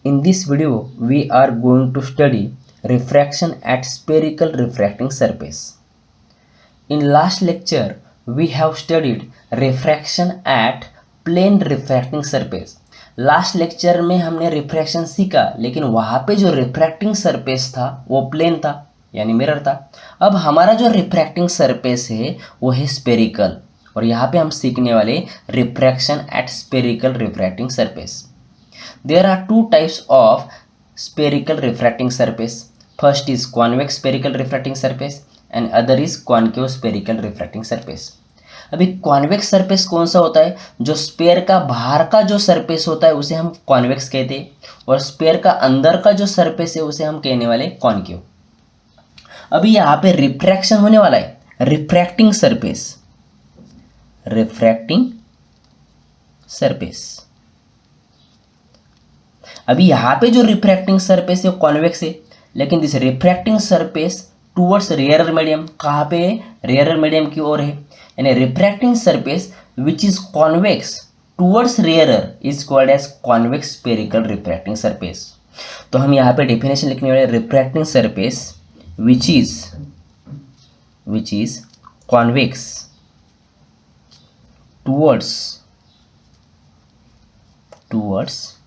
In this video, we are going to study refraction at spherical refracting surface. In last lecture, we have studied refraction at plane refracting surface. Last lecture में हमने refraction सीखा, लेकिन वहाँ पे जो refracting surface था वो plane था, यानी मिरर था। अब हमारा जो रिफ्रैक्टिंग सरफेस है वो है स्पेरिकल, और यहाँ पे हम सीखने वाले refraction eight spherical refracting surface. There are two types of spherical refracting surface. First is convex spherical refracting surface and other is concave spherical refracting surface. अभी कॉन्वेक्स सरफेस कौन सा होता है? जो स्पेयर का बाहर का जो सरफेस होता है उसे हम कॉन्वेक्स कहते हैं, और स्पेयर का अंदर का जो सरफेस है उसे हम कहने वाले कॉन्केव। अभी यहाँ पे रिफ्रैक्शन होने वाला है, रिफ्रैक्टिंग सरफेस, रिफ्रैक्टिंग सरफेस। अभी यहाँ पे जो रिफ्रैक्टिंग सरफेस है वो कॉन्वेक्स है, लेकिन this refracting surface towards rarer medium, कहाँ पे है? रेयरर मीडियम की ओर है। यानी refracting surface which is convex towards rarer is called as convex spherical refracting surface. तो हम यहाँ पे डेफिनेशन लिखने वाले refracting surface which is convex towards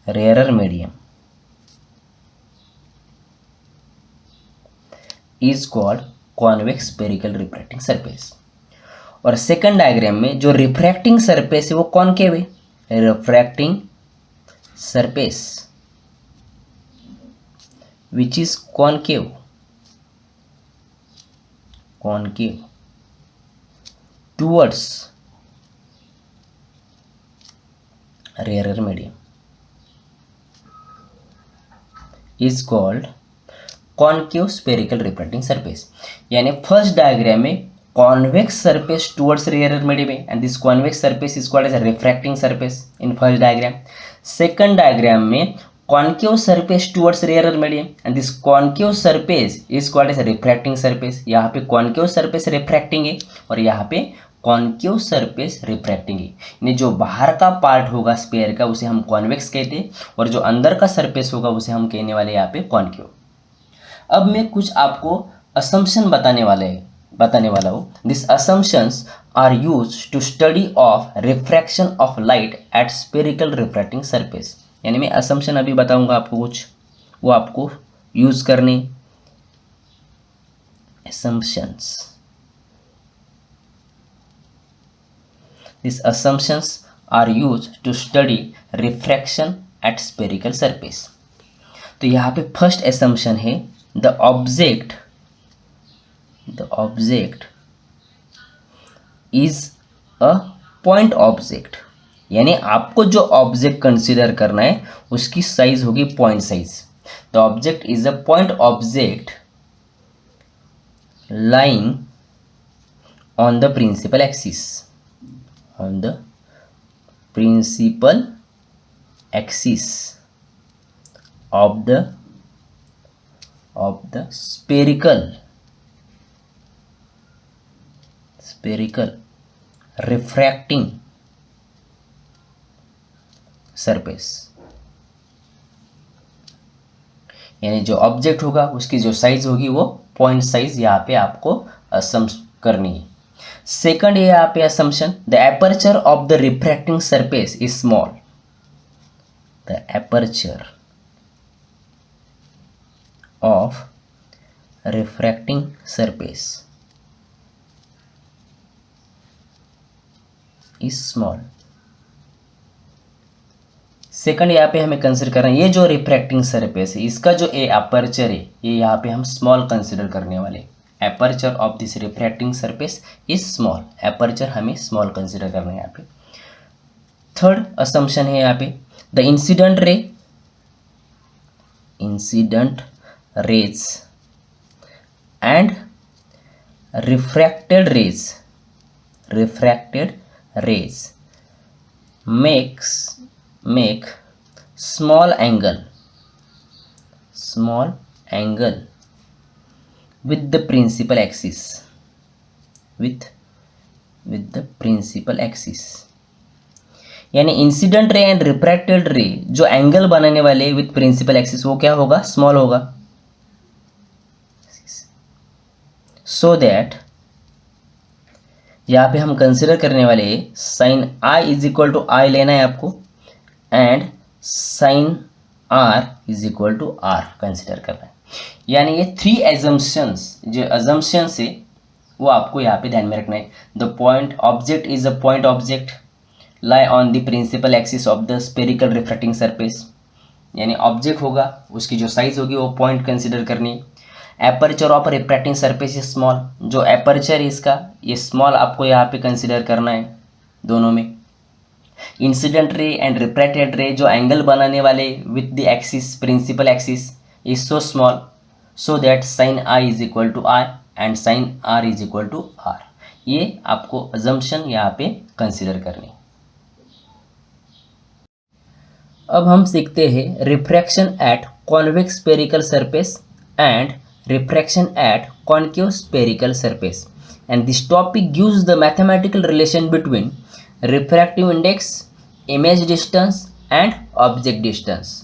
rarer medium is called convex spherical refracting surface. और सेकंड डायग्राम में जो refracting surface है वो कॉनकेव है, refracting surface which is concave towards rarer medium is called concave spherical refracting surface. यानी first diagram में convex surface towards rarer medium and this convex surface is called as a refracting surface in first diagram. Second diagram में concave surface towards rarer medium and this concave surface is called as a refracting surface. यहाँ पे concave surface refracting है और यहाँ पे concave surface refracting है। यानी जो बाहर का पार्ट होगा स्पेयर का उसे हम कॉन्वेक्स कहते हैं, और जो अंदर का सरफेस होगा उसे हम कहने वाले यहाँ पे कॉनकेव। अब मैं कुछ आपको असम्पशन बताने वाला हूँ। This assumptions are use to study of refraction of light at spherical refracting surface. यानी मैं असम्पशन अभी बताऊंगा आपको कुछ, वो आपको यूज करने। Assumptions, this assumptions are use to study refraction at spherical surface. तो यहाँ पे फर्स्ट असम्पशन है the object is a point object। यानी आपको जो ऑब्जेक्ट कंसीडर करना है उसकी साइज होगी point size. The object is a point object lying on the principal axis, of the spherical refracting surface। यानी जो ऑब्जेक्ट होगा उसकी जो साइज होगी वो पॉइंट साइज यहाँ पे आपको असम करनी है। सेकंड है यहाँ पे assumption, the aperture of the refracting surface is small. The aperture of refracting surface is small। Second यहाँ पे हमें कंसिडर करना है ये जो रिफ्रैक्टिंग सरफेस है इसका जो अपर्चर है ये यहाँ पे हम स्मॉल कंसिडर करने वाले। Aperture of this refracting surface is small, aperture हमें स्मॉल कंसिडर करना है यहाँ पे। थर्ड असम्पशन है यहाँ पे the incident rays and refracted rays make small angle with the principal axis। यानी इंसिडेंट रे एंड रिफ्रैक्टेड रे जो एंगल बनाने वाले विथ प्रिंसिपल एक्सिस वो क्या होगा, स्मॉल होगा। सो दैट यहाँ पे हम कंसिडर करने वाले sine I is equal to I लेना है आपको, and sine are is equal to R consider करना है। यानी ये 3 एजम्पशंस जो एजम्पशंस है वो आपको यहाँ पे ध्यान में रखना है। The point object is a point object lie on the principal axis of the spherical refracting surface, यानी ऑब्जेक्ट होगा उसकी जो साइज होगी वो पॉइंट कंसिडर करनी। Aperture of refracting surface is small, जो एपर्चर इसका ये स्मॉल आपको यहाँ पे कंसिडर करना है दोनों में। इंसिडेंट रे एंड रिफ्रैक्टेड रे जो एंगल बनाने वाले with the axis principal axis is so small, so that sine I is equal to I and sine are is equal to are. ये आपको अजम्पशन यहाँ पे कंसिडर करनी। अब हम सीखते हैं refraction at convex spherical surface and refraction at concave spherical surface, and this topic gives the mathematical relation between refractive index, image distance and object distance.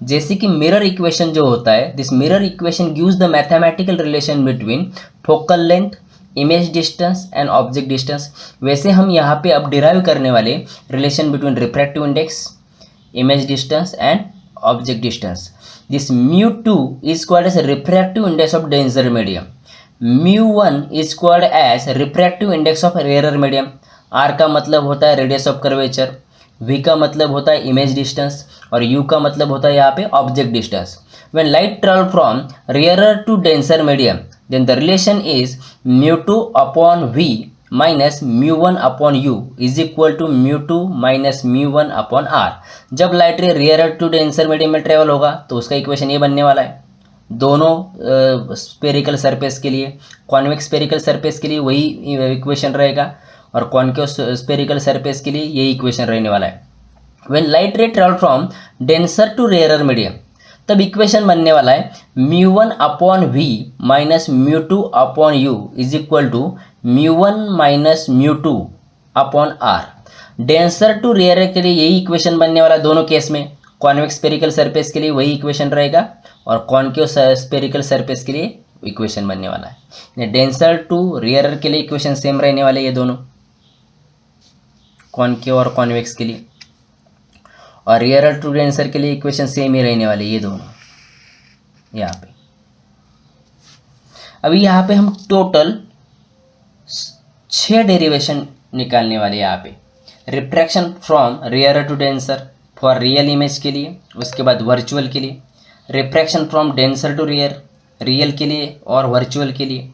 जैसे कि मिरर इक्वेशन जो होता है, this mirror equation gives the mathematical relation between focal length, image distance and object distance, वैसे हम यहाँ पे अब डिराइव करने वाले relation between refractive index, image distance and object distance. This mu2 is called as refractive index of denser medium. mu1 is called as refractive index of rarer medium. r का मतलब होता है radius of curvature, v का मतलब होता है image distance और u का मतलब होता है यहाँ पे object distance. When light travel from rarer to denser medium, then the relation is mu2 upon v minus mu1 upon u is equal to mu2 minus mu1 upon r। जब light ray rare to denser medium में travel होगा तो उसका equation ये बनने वाला है। दोनों स्पेरिकल सरफेस के लिए, कॉन्वेक्स स्पेरिकल सरफेस के लिए वही इक्वेशन रहेगा और कॉन्केव स्पेरिकल सरफेस के लिए यही इक्वेशन रहने वाला है। When light ray travel from denser to rarer medium, तब इक्वेशन बनने वाला है mu1 upon v minus mu2 upon u is equal to mu1 minus mu2 upon r। Denser to rarer के लिए यही इक्वेशन बनने वाला दोनों केस में, कॉन्वेक्स स्पेरिकल सरफेस के लिए वही इक्वेशन रहेगा और कॉन्केव स्पेरिकल सरफेस के लिए इक्वेशन बनने वाला है। डेंसर टू रेयर के लिए इक्वेशन सेम रहने वाले ये दोनों, कॉन्केव और कॉन्वेक्स के लिए, और रेयर टू डेंसर के लिए इक्वेशन सेम ही रहने वाले ये दोनों यहाँ पे। अभी यहाँ पे हम टोटल 6 डेरिवेशन निकालने वाले यहाँ पे। Refraction from rare to denser for real image के लिए, उसके बाद वर्चुअल के लिए, refraction from denser to rare real के लिए और वर्चुअल के लिए,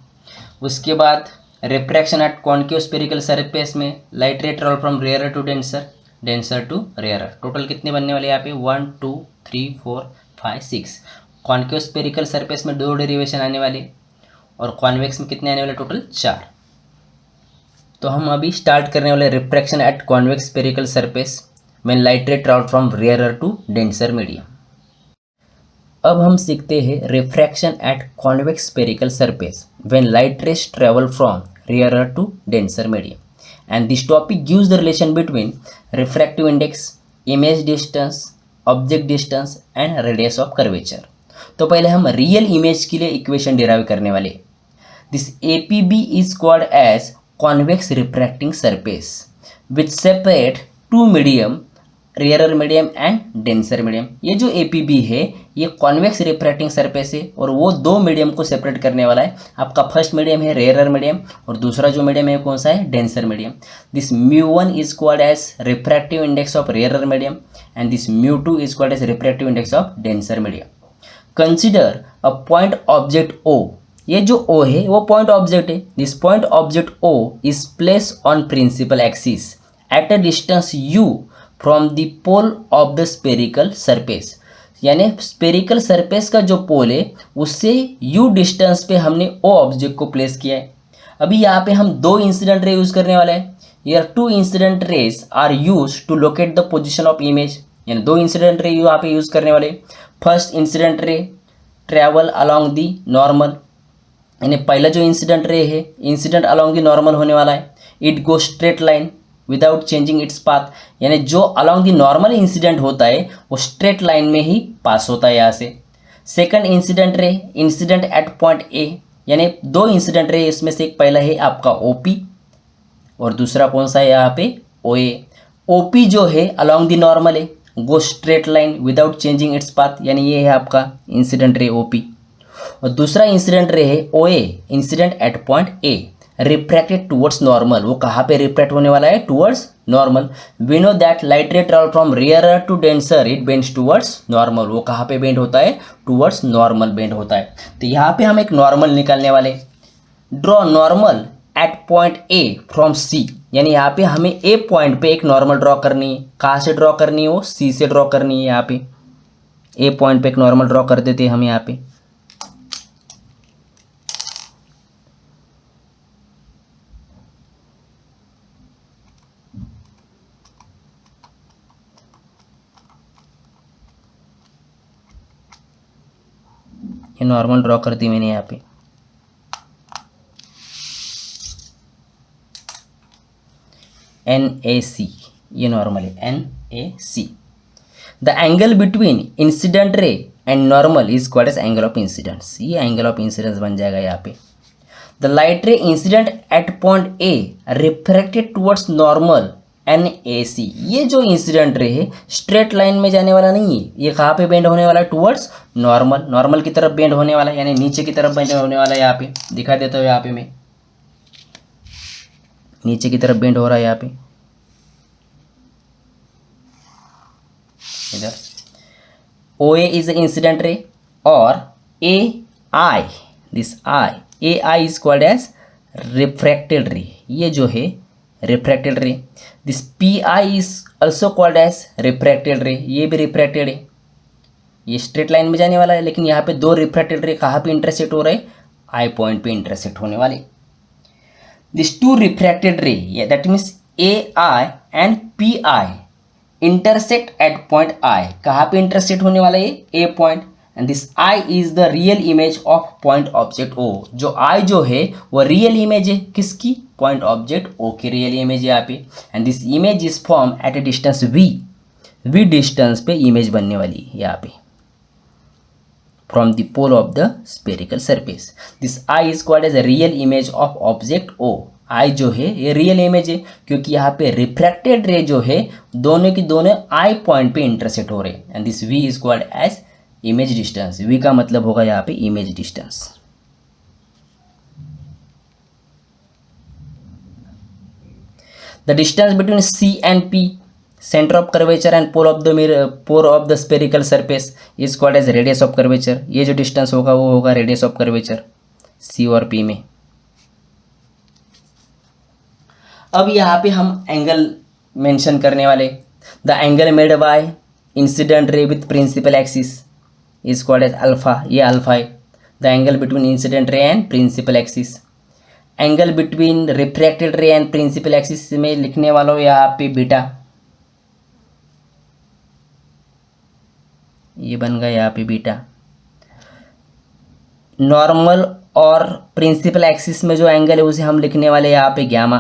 उसके बाद refraction at concave spherical surface में light ray travel from rare to denser, denser to rare. Total कितने बनने वाले यहाँ पे 1 2 3 4 5 6। कॉन्केव स्पेरिकल सरफेस में 2 डेरिवेशन आने वाले और कॉन्वेक्स में कितने आने वाले, टोटल 4। तो हम अभी स्टार्ट करने वाले refraction at convex spherical surface when light ray travel from rare to denser medium. अब हम सीखते हैं refraction at convex spherical surface when light rays travel from rare to denser medium, and this topic gives the relation between refractive index, image distance, object distance and radius of curvature। तो पहले हम real image के लिए equation derive करने वाले। This APB is called as convex refracting surface which separate two medium, rare medium and denser medium. ये जो APB है ये कॉन्वेक्स रिफ्रैक्टिंग सरफेस है और वो 2 मीडियम को सेपरेट करने वाला है। आपका फर्स्ट मीडियम है रेयर मीडियम और दूसरा जो मीडियम है कौन सा है, denser medium. This mu1 is called as refractive index of rare medium and this mu2 is called as refractive index of denser medium. Consider a point object O, ये जो O है वो पॉइंट ऑब्जेक्ट है। This point object O is place on principal axis at a distance u from the pole of the spherical surface, यानी spherical surface का जो पोल है उससे u डिस्टेंस पे हमने O ऑब्जेक्ट को प्लेस किया है। अभी यहाँ पे हम 2 इंसिडेंट रे यूज़ करने वाले हैं। यार 2 incident rays are use to locate the position of image, यानी 2 इंसिडेंट रे यहाँ पे यूज़ करने वाले। First incident ray travel along the normal, यानी पहला जो इंसिडेंट रे है इंसिडेंट अलॉन्ग दी नॉर्मल होने वाला है। It go straight line, without changing its path, यानी जो अलॉन्ग द नॉर्मल इंसिडेंट होता है वो स्ट्रेट लाइन में ही पास होता है यहाँ से। सेकंड इंसिडेंट रे, इंसिडेंट एट पॉइंट ए, यानी दो इंसिडेंट रे, इसमें से एक पहला है आपका ओपी और दूसरा कौन सा है यहाँ पे ओए। ओपी जो है अलॉन्ग द नॉर्मल है, go straight line without changing its path, यानी ये है आपका इंसिडेंट रे ओपी। और दूसरा इंसिडेंट रे है O A, incident at point A, refracted towards normal, वो कहाँ पे रिफ्रैक्ट होने वाला है, towards normal. We know that light ray travel from rarer to denser, it bends towards normal, वो कहाँ पे बेंड होता है, टुवर्ड्स नॉर्मल बेंड होता है। तो यहाँ पे हम एक नॉर्मल निकालने वाले, draw normal at point A from C, यानी यहाँ पे हमें ए पॉइंट पे एक नॉर्मल ड्रॉ करनी है। कहाँ से ड्रॉ करनी है, वो सी से ड्रॉ करनी है। यहाँ पे ए पॉइंट पे एक नॉर्मल ड्रॉ कर देते हैं हम यहाँ पे। ये नॉर्मल ड्रॉ कर दी मैंने यहाँ पे। NAC, ये नॉर्मल है NAC। The angle between incident ray and normal is called as angle of incidence, ये एंगल ऑफ इंसिडेंस बन जाएगा यहाँ पे। The light ray incident at point A refracted towards normal NAC, ये जो इंसिडेंट रे है straight line में जाने वाला नहीं है, ये कहाँ पे बेंड होने वाला है, टुवर्ड्स नॉर्मल, नॉर्मल की तरफ बेंड होने वाला है, यानी नीचे की तरफ बेंड होने वाला है। यहाँ पे दिखा देता हूँ, यहाँ पे मैं नीचे की तरफ बेंड हो रहा है यहाँ पे इधर। OA इज इंसिडेंट रे और AI, this AI is called as refracted ray, ये जो है refracted ray. This PI is also called as refracted ray, ये भी रिफ्रैक्टेड है, ये स्ट्रेट लाइन में जाने वाला है, लेकिन यहाँ पे दो रिफ्रैक्टेड रे कहाँ पे इंटरसेक्ट हो रहे हैं, आई पॉइंट पे इंटरसेक्ट होने वाले। These two refracted ray, yeah, that means AI and PI intersect at point I, कहाँ पे intersect होने वाला है, A point, and this I is the real image of point object O, जो I जो है वो real image है किसकी, point object O की real image है यहाँ पे, and this image is formed at a distance V distance पे image बनने वाली है यहाँ पे from the pole of the spherical surface. This I is called as a real image of object O. I जो है ये रियल इमेज है क्योंकि यहाँ पे रिफ्रैक्टेड रे जो है दोनों की दोनों I पॉइंट पे इंटरसेक्ट हो रहे हैं, and this V is called as image distance. V का मतलब होगा यहाँ पे image distance. The distance between C and P, centre of curvature and pole of the spherical surface is called as radius of curvature. ये जो distance होगा वो होगा रेडियस ऑफ कर्वेचर C और P में। अब यहाँ पे हम एंगल मेंशन करने वाले, the angle made by incident ray with principal axis is called as alpha, ये अल्फा है। The angle between incident ray and principal axis, angle between refracted ray and principal axis में लिखने वाला हो यहाँ पे बीटा, ये बन गया यहाँ पे बीटा। नॉर्मल और प्रिंसिपल एक्सिस में जो एंगल है उसे हम लिखने वाले यहाँ पे gamma,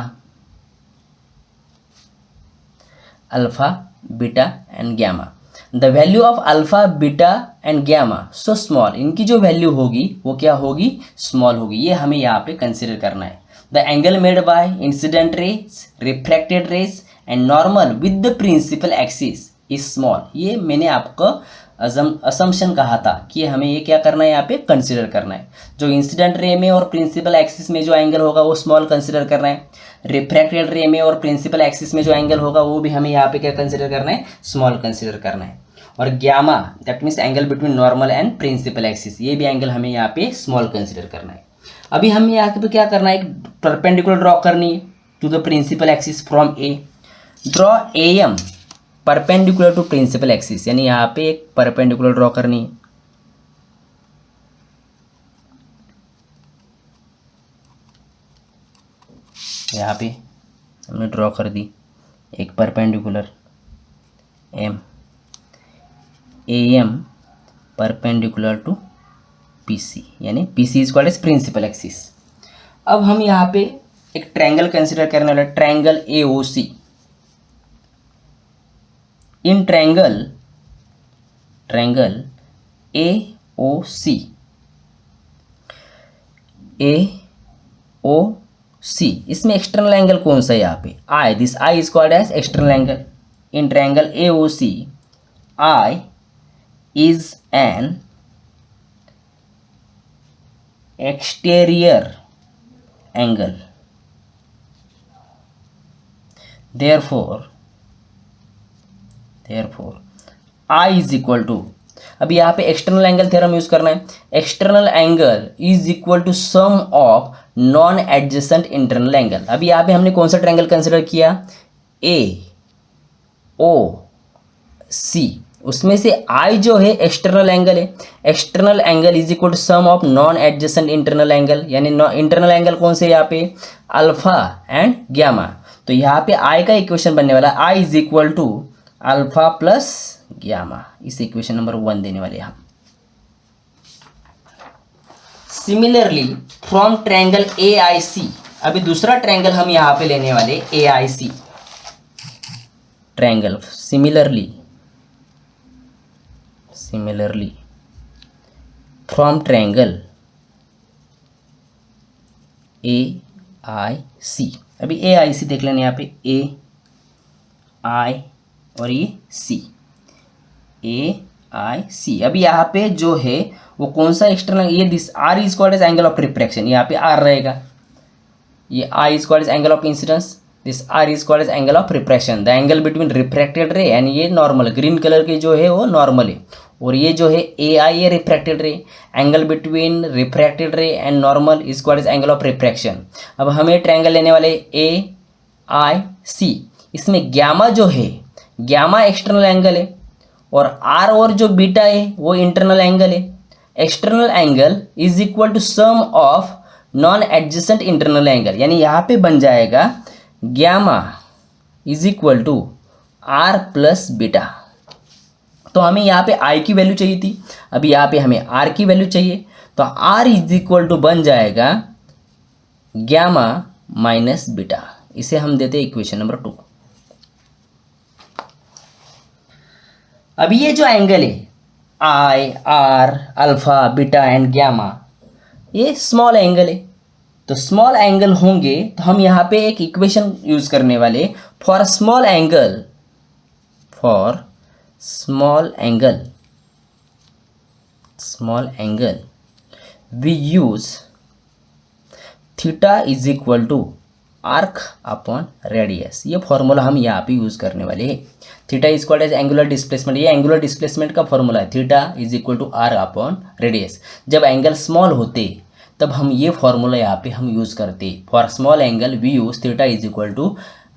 alpha beta and gamma. The value of alpha beta and gamma so small, इनकी जो वैल्यू होगी वो क्या होगी, स्मॉल होगी, ये हमें यहाँ पे कंसिडर करना है। The angle made by incident rays, refracted rays and normal with the principal axis is small, ये मैंने आपको असम्पशन कहा था कि हमें ये क्या करना है, यहाँ पे कंसिडर करना है। जो इंसिडेंट रे में और प्रिंसिपल एक्सिस में जो एंगल होगा वो स्मॉल कंसिडर करना है, रिफ्रैक्टेड रे में और प्रिंसिपल एक्सिस में जो एंगल होगा वो भी हमें यहाँ पे क्या कंसिडर करना है, स्मॉल कंसिडर करना है। और gamma that means angle between normal and principal axis, ये भी एंगल हमें यहाँ पे स्मॉल कंसिडर करना है। अभी हमें यहाँ पे क्या करना है, एक परपेंडिकुलर ड्रॉ करनी है to the principal axis from A. Draw AM perpendicular to principal axis, यानी यहाँ पे एक परपेंडिकुलर ड्रॉ करनी है। यहाँ पे हमने ड्रॉ कर दी एक perpendicular AM perpendicular to PC, यानी PC is called as principal axis. अब हम यहाँ पे एक ट्रायंगल कंसिडर करने वाला, triangle AOC, in triangle A O C, A O C, इसमें एक्सटर्नल एंगल कौन सा है यहाँ पे? I, this I is called as external angle. In triangle A O C I is an exterior angle, therefore I is equal to, अब यहाँ पे external angle theorem use करना है। External angle is equal to sum of non adjacent internal angle. अभी यहाँ पे हमने कौन सा ट्रायंगल कंसिडर किया? ए ओ सी, उसमें से आई जो है एक्सटर्नल एंगल है। External angle is equal to sum of non adjacent internal angle, यानी इंटरनल एंगल कौन से यहाँ पे? Alpha and gamma. तो यहाँ पे आई का इक्वेशन बनने वाला I is equal to alpha plus gamma, इस इक्वेशन नंबर 1 देने वाले हम। Similarly from triangle A I C, अभी दूसरा ट्रायंगल हम यहाँ पे लेने वाले A I C triangle. Similarly from triangle A I C, अभी ए आई सी देख लेना यहाँ पे, ए आई और ये सी, ए आई सी। अभी यहाँ पे जो है वो कौन सा एक्सटर्नल, ये this R is called as angle of refraction, यहाँ पे आर रहेगा। ये I is called as angle of incidence, this R is called as angle of refraction, the angle between refracted ray and ये normal, green colour के जो है वो normal है, और ये जो है ए आई है refracted ray. Angle between refracted ray and normal is called as angle of refraction. अब हमें ट्रायंगल लेने वाले ए आई सी, इसमें ग्यामा जो है, ग्यामा एक्सटर्नल एंगल है, और आर और जो बीटा है वो इंटरनल एंगल है। External angle is equal to sum of non adjacent internal angle, यानी यहाँ पे बन जाएगा gamma is equal to r plus beta. तो हमें यहाँ पे आई की वैल्यू चाहिए थी, अभी यहाँ पे हमें आर की वैल्यू चाहिए, तो आर इज इक्वल टू बन जाएगा ग्यामा माइनस बीटा। इसे हम देते हैं इक्वेशन नंबर 2। अभी ये जो एंगल है I, R, alpha, beta and gamma, ये स्मॉल एंगल है। तो स्मॉल एंगल होंगे तो हम यहाँ पे एक इक्वेशन यूज करने वाले, for small angle we use theta is equal to arc upon radius. ये फॉर्मूला हम यहाँ पे यूज करने वाले हैं। Theta is called as angular displacement, ये एंगुलर डिस्प्लेसमेंट का फॉर्मूला है, theta is equal to r upon radius. जब एंगल स्मॉल होते तब हम ये फॉर्मूला यहाँ पे हम यूज़ करते, for small angle we use theta is equal to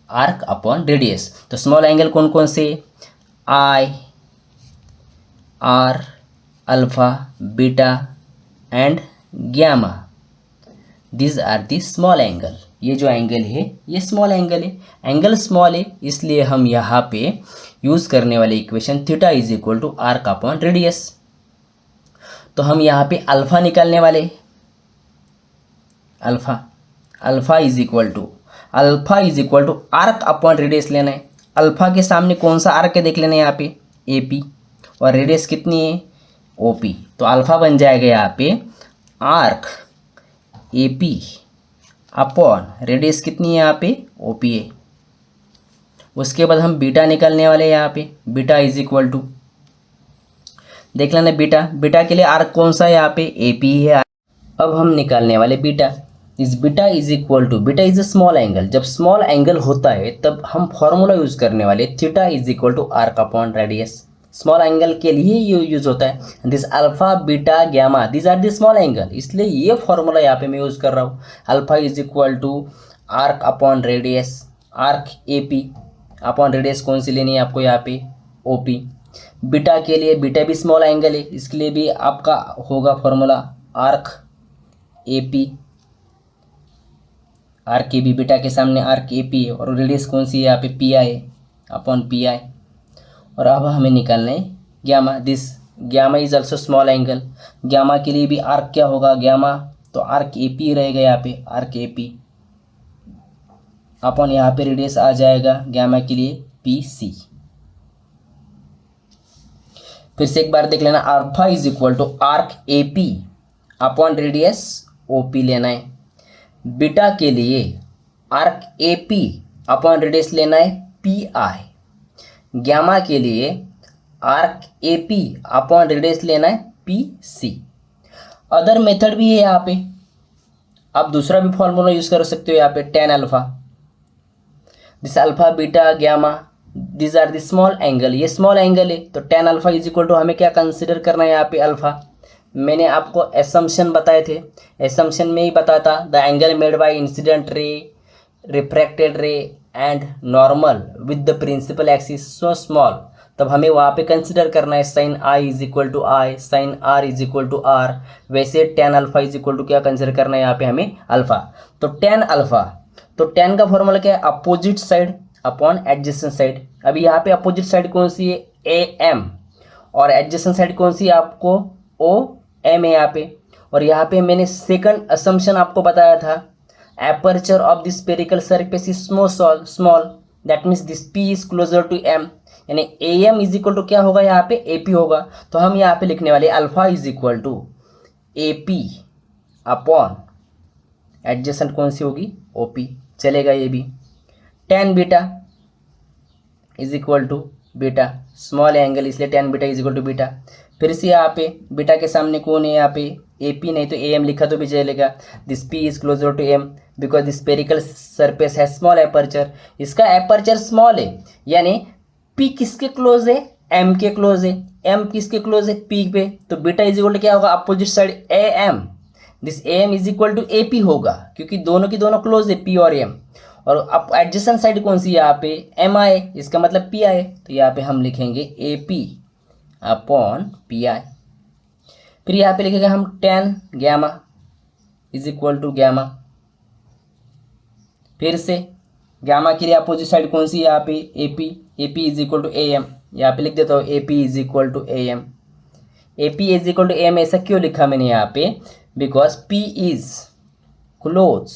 arc upon radius. तो स्मॉल एंगल कौन कौन से? I, R, alpha, beta and gamma, this are the small angle. ये जो एंगल है ये स्मॉल एंगल है, एंगल स्मॉल है, इसलिए हम यहाँ पे यूज़ करने वाले equation theta is equal to arc upon radius. तो हम यहाँ पे अल्फा निकालने वाले, alpha is equal to arc upon radius लेना है। अल्फा के सामने कौन सा आर्क है देख लेना है यहाँ पे, ए पी, और रेडियस कितनी है, ओ पी। तो अल्फा बन जाएगा यहाँ पे arc A P upon radius कितनी है यहाँ पे, ओ पी है। उसके बाद हम बीटा निकालने वाले हैं यहाँ पे, बीटा इज इक्वल टू, देख लेना बीटा के लिए आर्क कौन सा है यहाँ पे, ए पी है। अब हम निकालने वाले बीटा, इस beta is equal to, beta is a small angle, जब स्मॉल एंगल होता है तब हम फॉर्मूला यूज करने वाले theta is equal to arc upon radius. Small angle के लिए ये यूज होता है। This alpha, beta, gamma, this are the small angle, इसलिए ये फॉर्मूला यहाँ पे मैं यूज कर रहा हूँ। Alpha is equal to arc upon radius, arc A P upon radius कौन सी लेनी है आपको यहाँ पे, ओ पी। बीटा के लिए, बीटा भी स्मॉल एंगल है, इसके लिए भी आपका होगा formula arc A P, arc A B, beta के सामने आर्क ए पी है, और रेडियस कौन सी है यहाँ पे, पी आई है अपॉन पी आई। और अब हमें निकालना है gamma, this gamma is also small angle, gamma के लिए भी आर्क क्या होगा, ग्यामा, तो आर्क ए पी रहेगा यहाँ पे, आर्क ए पी अपॉन यहाँ पे रेडियस आ जाएगा ग्यामा के लिए पी सी। फिर से एक बार देख लेना, alpha is equal to arc A P upon radius O P लेना है। बीटा के लिए arc A P upon radius लेना है पी आई। गैमा के लिए arc A P upon radius लेना है पी सी। अदर मेथड भी है यहाँ पे, आप दूसरा भी फॉर्मूला यूज कर सकते हो यहाँ पे, tan alpha. This alpha beta gamma this are the small angle, ये स्मॉल एंगल है तो tan alpha is equal to हमें क्या कंसिडर करना है यहाँ पे अल्फा। मैंने आपको एसम्पशन बताए थे, एसम्पशन में ही बताया था the angle made by incident ray, refracted ray and normal with the principal axis so small, तब हमें वहाँ पे कंसिडर करना है sine I is equal to I, sine are is equal to R. वैसे tan alpha is equal to क्या consider करना है यहाँ पे हमें अल्फा। तो टेन अल्फा, तो टेन का फॉर्मूला क्या है, opposite side upon adjacent side. अभी यहाँ पे अपोजिट साइड कौन सी है, ए एम, और एडजेसेंट साइड कौन सी है आपको, ओ एम है यहाँ पे। और यहाँ पे मैंने सेकंड असम्पशन आपको बताया था, aperture of the spherical surface is small, that means this P is closer to M, यानी A M is equal to क्या होगा यहाँ पे, ए पी होगा। तो हम यहाँ पे लिखने वाले alpha is equal to A P upon adjacent कौन सी होगी, ओ पी, चलेगा ये भी। Tan beta is equal to beta, small angle इसलिए tan beta is equal to beta. फिर से यहाँ पे बीटा के सामने कौन है, यहाँ पे ए पी नहीं तो ए एम लिखा तो भी चलेगा। This P is closer to M because this spherical surface है स्मॉल एपर्चर, इसका एपर्चर स्मॉल है, यानी पी किसके क्लोज है, एम के क्लोज है, एम किसके क्लोज है, पी पे। तो बीटा इज इक्वल टू क्या होगा, opposite side A M, this A M is equal to A P होगा, क्योंकि दोनों की दोनों क्लोज है पी और एम। और अब एडजेसेंट साइड कौन सी, यहाँ पे एम आई, इसका मतलब पी आई, तो यहाँ पे हम लिखेंगे A P upon P I. फिर यहाँ पे लिखेंगे हम tan gamma is equal to gamma. फिर से गैमा के लिए अपोजिट साइड कौन सी है, यहाँ पे A P is equal to A M, यहाँ पे लिख देता हूँ A P is equal to A M. A P is equal to A M ऐसा क्यों लिखा मैंने यहाँ पे, because P is close,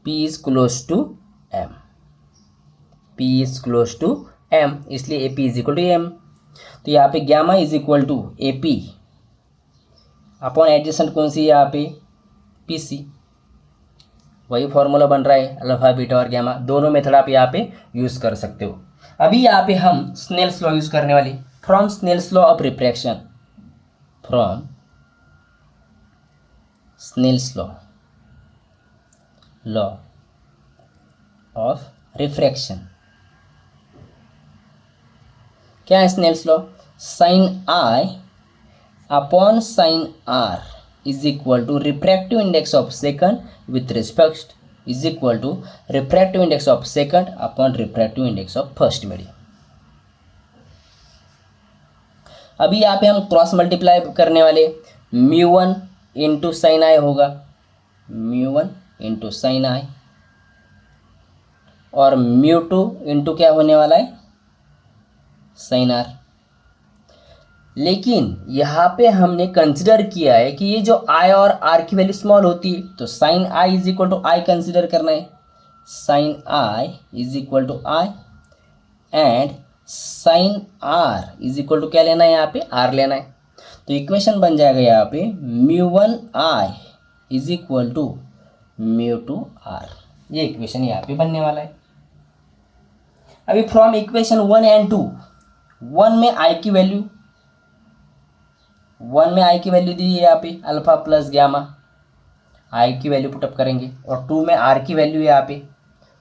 P is close to M, P is close to M, इसलिए A P is equal to M. तो यहाँ पे gamma is equal to A P upon adjacent कौन सी है यहाँ पे, पी सी। वही फॉर्मूला बन रहा है अल्फा बीटा और गैमा, दोनों मेथड आप यहाँ पे यूज़ कर सकते हो। अभी यहाँ पे हम स्नेल्स लॉ यूज़ करने वाले, from Snell's law of refraction, from Snell's law of refraction. क्या है Snell's law, sine I upon sine are is equal to refractive index of second with respect is equal to refractive index of second upon refractive index of first medium. अभी यहाँ पे हम cross multiply करने वाले, mu one into sine i होगा, mu one into sine i, और mu two into क्या होने वाला है, साइन आर। लेकिन यहाँ पे हमने कंसिडर किया है कि ये जो आई और आर की वैल्यू स्मॉल होती है, तो sine I is equal to I consider करना है, sine I is equal to I, and sine are is equal to क्या लेना है, यहाँ पे आर लेना है। तो इक्वेशन बन जाएगा यहाँ पे mu one i is equal to mu two are, ये इक्वेशन यहाँ पे बनने वाला है। अभी from equation one and two, one में आई की वैल्यू, वन में आई की वैल्यू दी है यहाँ पे अल्फा प्लस गैमा, आई की वैल्यू पुटअप करेंगे, और टू में आर की वैल्यू यहाँ पे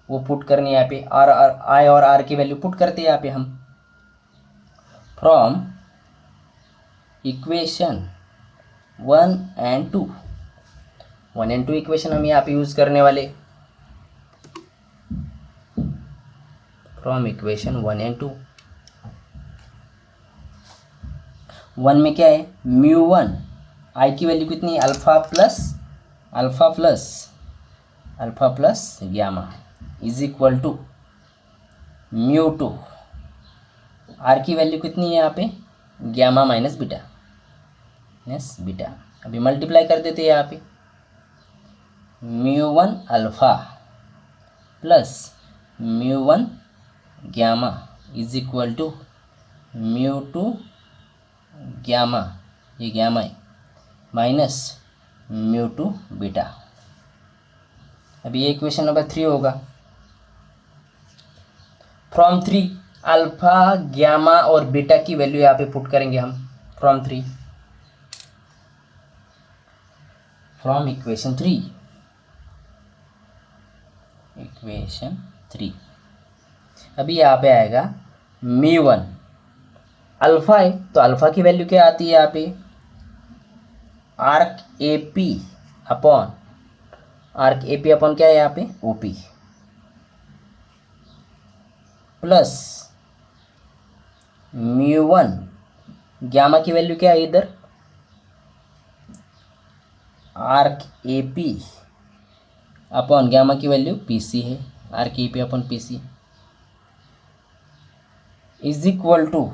वो पुट करनी है, यहाँ पे आर आई और आर की वैल्यू पुट करते हैं यहाँ पे हम। From equation one and two, one and two equation हम यहाँ पे यूज करने वाले, from equation one and two. One में क्या है, म्यू वन, आई की वैल्यू कितनी है, alpha plus gamma is equal to mu two, r की वैल्यू कितनी है यहाँ पे, गैमा माइनस बीटा। अभी मल्टीप्लाई कर देते हैं यहाँ पे, mu one alpha plus mu one gamma is equal to mu two gamma, ये गैमा है, माइनस म्यू टू बीटा। अभी ये इक्वेशन नंबर 3 होगा। फ्रॉम 3 अल्फा, गैमा और बीटा की वैल्यू यहाँ पे पुट करेंगे हम। फ्रॉम इक्वेशन 3 अभी यहाँ पे आएगा μ1। अल्फा है तो अल्फा की वैल्यू क्या आती है यहाँ पे, आर्क ए पी अपॉन क्या है यहाँ पे, ओ पी, प्लस μ1 गैमा की वैल्यू क्या है इधर, arc A P upon gamma की वैल्यू पी सी है, arc A P upon P C is equal to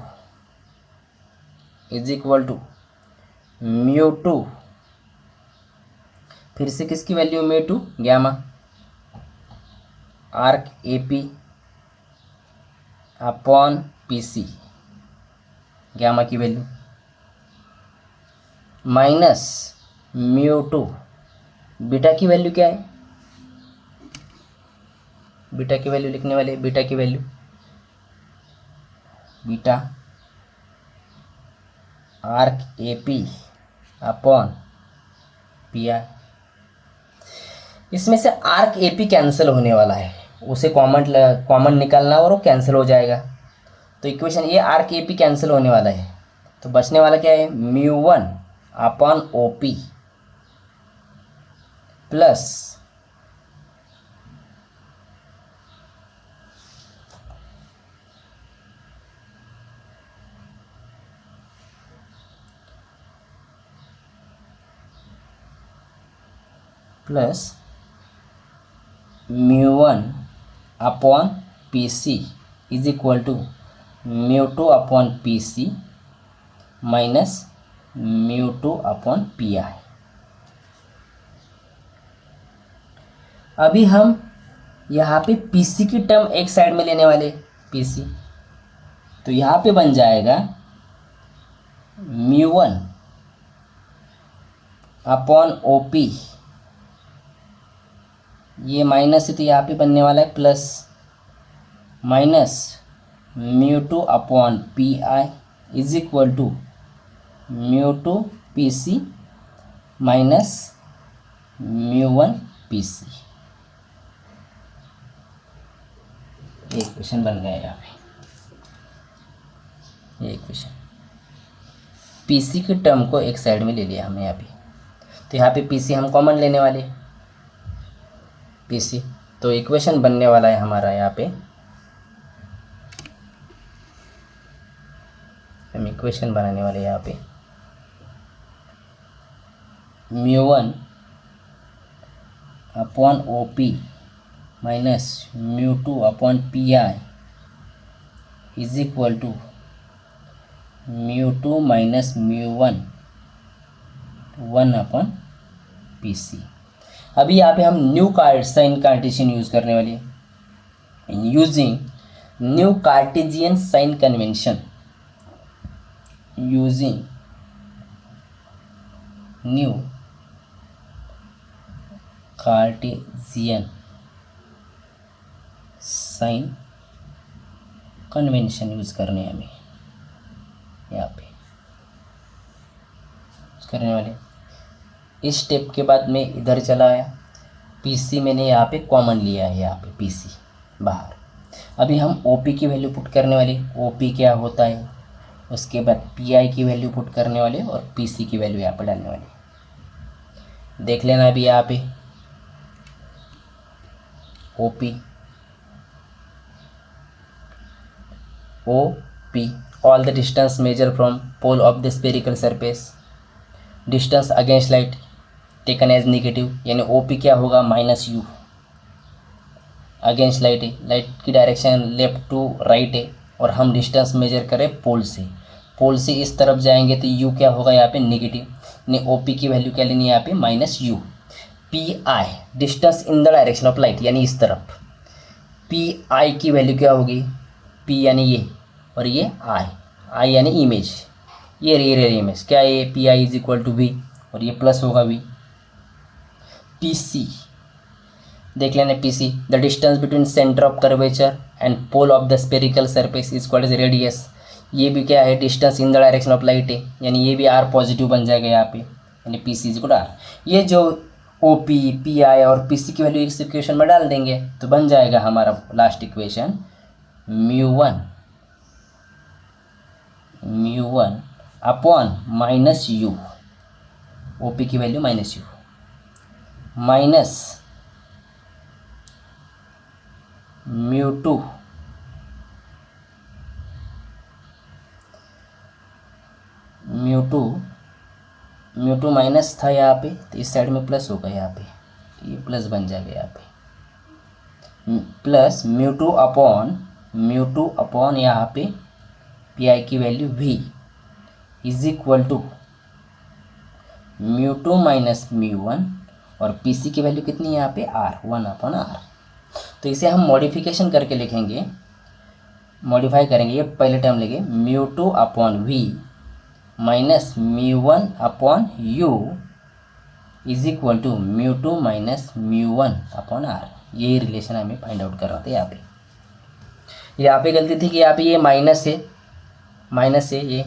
μ2, फिर से किसकी वैल्यू, μ2 gamma, arc A P upon P C gamma की वैल्यू, माइनस μ2 बीटा की वैल्यू क्या है, बीटा की वैल्यू लिखने वाले, बीटा की value beta arc A P upon P आई। इसमें से आर्क ए पी कैंसिल होने वाला है, उसे कॉमन निकालना और वो कैंसिल हो जाएगा। तो इक्वेशन ये आर्क ए पी कैंसिल होने वाला है, तो बचने वाला क्या है, μ1 upon O P plus μ1 upon P C is equal to μ2 upon P C minus μ2 upon P I. अभी हम यहाँ पे पी सी की टर्म एक साइड में लेने वाले, पी सी, तो यहाँ पे बन जाएगा μ1 अपॉन ओ पी, ये माइनस है तो यहाँ पे बनने वाला है plus, minus μ2 upon P I is equal to μ2 P C minus μ1 P C. ये इक्वेशन बन गया यहाँ पे, ये इक्वेशन पी सी की टर्म को एक साइड में ले लिया हमने यहाँ पे, तो यहाँ पे पी सी हम कॉमन लेने वाले, पी सी, तो इक्वेशन बनने वाला है हमारा यहाँ पे, हम इक्वेशन बनाने वाले यहाँ पे μ1 upon O P minus μ2 upon P I is equal to μ2 minus μ1 1 upon P C. अभी यहाँ पे हम न्यू साइन कार्टेशियन यूज़ करने वाले हैं, using new Cartesian sign convention, using new Cartesian sign convention use करने हमें यहाँ पे करने वाले। इस स्टेप के बाद मैं इधर चला आया, पीसी मैंने यहाँ पे कॉमन लिया है, यहाँ पे पीसी बाहर। अभी हम ओपी की वैल्यू पुट करने वाले, ओपी क्या होता है, उसके बाद पीआई की वैल्यू पुट करने वाले और पीसी की वैल्यू यहाँ पे डालने वाले। देख लेना अभी यहाँ पे OP all the distance major from pole of the spherical surface, distance against light taken as negative, यानी ओपी क्या होगा, माइनस यू, अगेंस्ट लाइट है, लाइट की डायरेक्शन लेफ्ट टू राइट है और हम डिस्टेंस मेजर करें पोल से इस तरफ जाएंगे तो यू क्या होगा यहाँ पे नेगेटिव, यानी ओपी की वैल्यू क्या लेनी है यहाँ पे minus you. P I distance in the direction of light, यानी इस तरफ, पी आई की वैल्यू क्या होगी, पी यानी ये और ये आई यानी इमेज, ये रियल इमेज क्या है, ये P I is equal to v और ये प्लस होगा वी। पी सी देख लेना, P C the distance between centre of curvature and pole of the spherical surface is called as radius. ये भी क्या है, distance in the direction of light है, यानी ये भी आर पॉजिटिव बन जाएगा यहाँ पे, यानी P C is equal to are. ये जो ओ पी, पी आई और पी सी की वैल्यू इस इक्वेशन में डाल देंगे तो बन जाएगा हमारा last equation mu one upon minus U, O P की value minus U, minus mu two minus था यहाँ पे तो इस साइड में प्लस होगा यहाँ पे, तो ये प्लस बन जाएगा यहाँ पे, प्लस म्यू टू अपॉन यहाँ पे पी आई की value v is equal to mu two minus mu one और पी सी की वैल्यू कितनी है यहाँ पे आर, 1/r। तो इसे हम मॉडिफिकेशन करके लिखेंगे, मॉडिफाई करेंगे, ये पहले टर्म लेंगे mu two upon we minus mu one upon you is equal to mu two minus mu one upon R. यही रिलेशन हमें फाइंड आउट कर रहा था यहाँ पे गलती थी कि यहाँ पे ये माइनस है ये,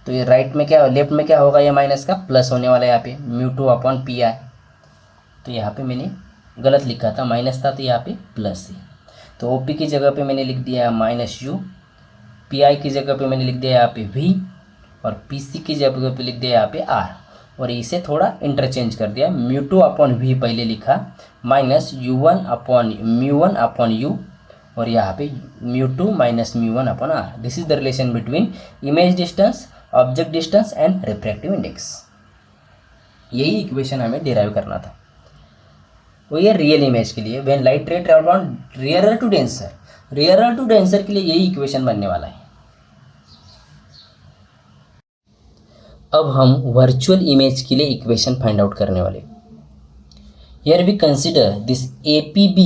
तो ये राइट में क्या, लेफ्ट में क्या होगा, ये माइनस का प्लस होने वाला है यहाँ पे म्यू टू अपॉन पी आई। तो यहाँ पे मैंने गलत लिखा था, माइनस था तो यहाँ पे प्लस है, तो ओ पी की जगह पे मैंने लिख दिया माइनस यू, पी आई की जगह पे मैंने लिख दिया यहाँ पे वी और पी सी की जगह पे लिख दिया यहाँ पे आर, और इसे थोड़ा इंटरचेंज कर दिया, म्यू टू अपॉन वी पहले लिखा minus mu one upon U और यहाँ पे mu two minus mu one upon R. This is the relation between image distance, object distance and refractive index. यही इक्वेशन हमें डिराइव करना था। वो ये रियल इमेज के लिए when light ray travel from rarer to denser के लिए यही इक्वेशन बनने वाला है। अब हम वर्चुअल इमेज के लिए इक्वेशन फाइंड आउट करने वाले। Here we consider this APB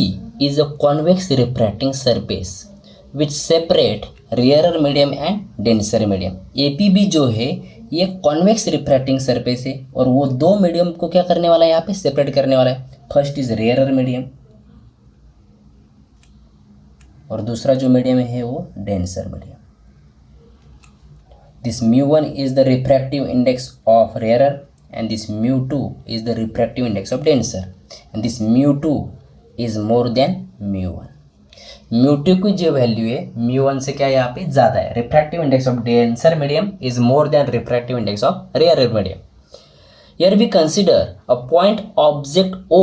इज a convex refracting surface which separate rarer medium and denser medium. APB जो है ये कॉन्वेक्स रिफ्रैक्टिंग सरफेस है और वो दो मीडियम को क्या करने वाला है, यहाँ पे सेपरेट करने वाला है। फर्स्ट इज रियरर मीडियम और दूसरा जो मीडियम है वो denser medium. This mu1 is the refractive index of rarer and this mu2 is the refractive index of denser and this mu2 is more than mu1। mu2 की जो value है mu1 से क्या यहाँ पे ज़्यादा है। Refractive index of denser medium is more than refractive index of rare medium. Here we consider a point object O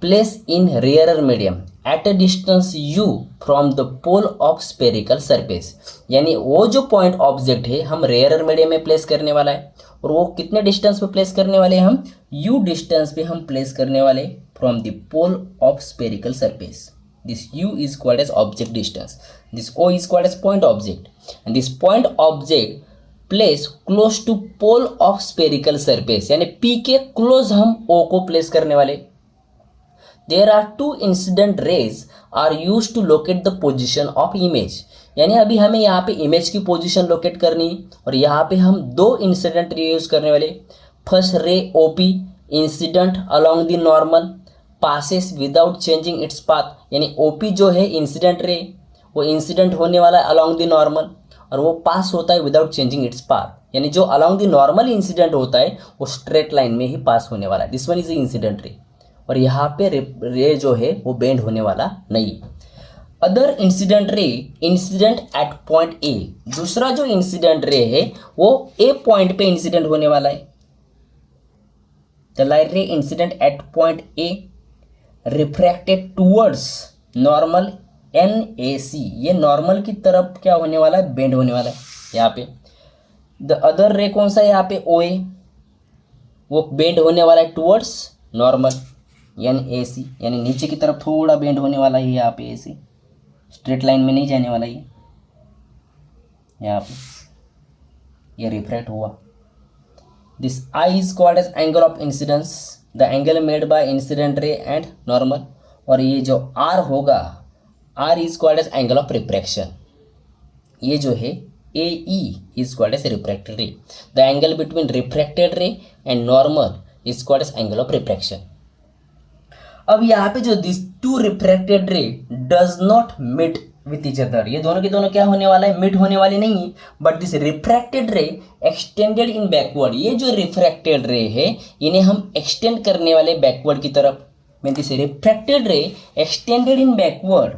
placed in rarer medium at a distance u from the pole of spherical surface। यानी वो जो point object है हम rare medium में place करने वाला है और वो कितने डिस्टेंस पे प्लेस करने वाले हैं, हम u डिस्टेंस पे हम प्लेस करने वाले from the pole of spherical surface. This u is called as object distance, this o is called as point object and this point object place close to pole of spherical surface, यानी P के close हम O को place करने वाले। There are two incident rays are used to locate the position of image। यानी अभी हमें यहाँ पे इमेज की पोजीशन लोकेट करनी और यहाँ पे हम दो इंसिडेंट रे यूज करने वाले। First ray OP incident along the normal passes without changing its path, यानी OP जो है इंसिडेंट रे वो इंसिडेंट होने वाला है अलोंग द नॉर्मल और वो पास होता है विदाउट चेंजिंग इट्स पाथ, यानी जो अलोंग द नॉर्मल इंसिडेंट होता है वो स्ट्रेट लाइन में ही पास होने वाला है। This one is incident ray और यहाँ पे रे जो है वो बेंड होने वाला नहीं। Other incident ray incident at point ए, दूसरा जो इंसिडेंट रे है वो ए पॉइंट पे इंसिडेंट होने वाला है। The light ray incident at point A refracted towards normal NAC, ये नॉर्मल की तरफ क्या होने वाला है, बेंड होने वाला है यहाँ पे। द अदर रे कौन सा है यहाँ पे OA, वो बेंड होने वाला है टूवर्ड्स नॉर्मल NAC, यानी नीचे की तरफ थोड़ा बेंड होने वाला है यहाँ पे AC, स्ट्रेट लाइन में नहीं जाने वाला ये यहाँ पे ये रिफ्रैक्ट हुआ। This I is called as angle of incidence, the angle made by incident ray and normal, और ये जो R होगा R is called as angle of refraction. ये जो है AE is called as refracted ray. The angle between refracted ray and normal is called as angle of refraction. अब यहाँ पे जो this two refracted ray does not meet with each other, ये दोनों के दोनों क्या होने वाला है, मीट होने वाली नहीं है, but this refracted ray extended in backward, ये जो रिफ्रैक्टेड रे है इन्हें हम एक्सटेंड करने वाले बैकवर्ड की तरफ, mean this refracted ray extended in backward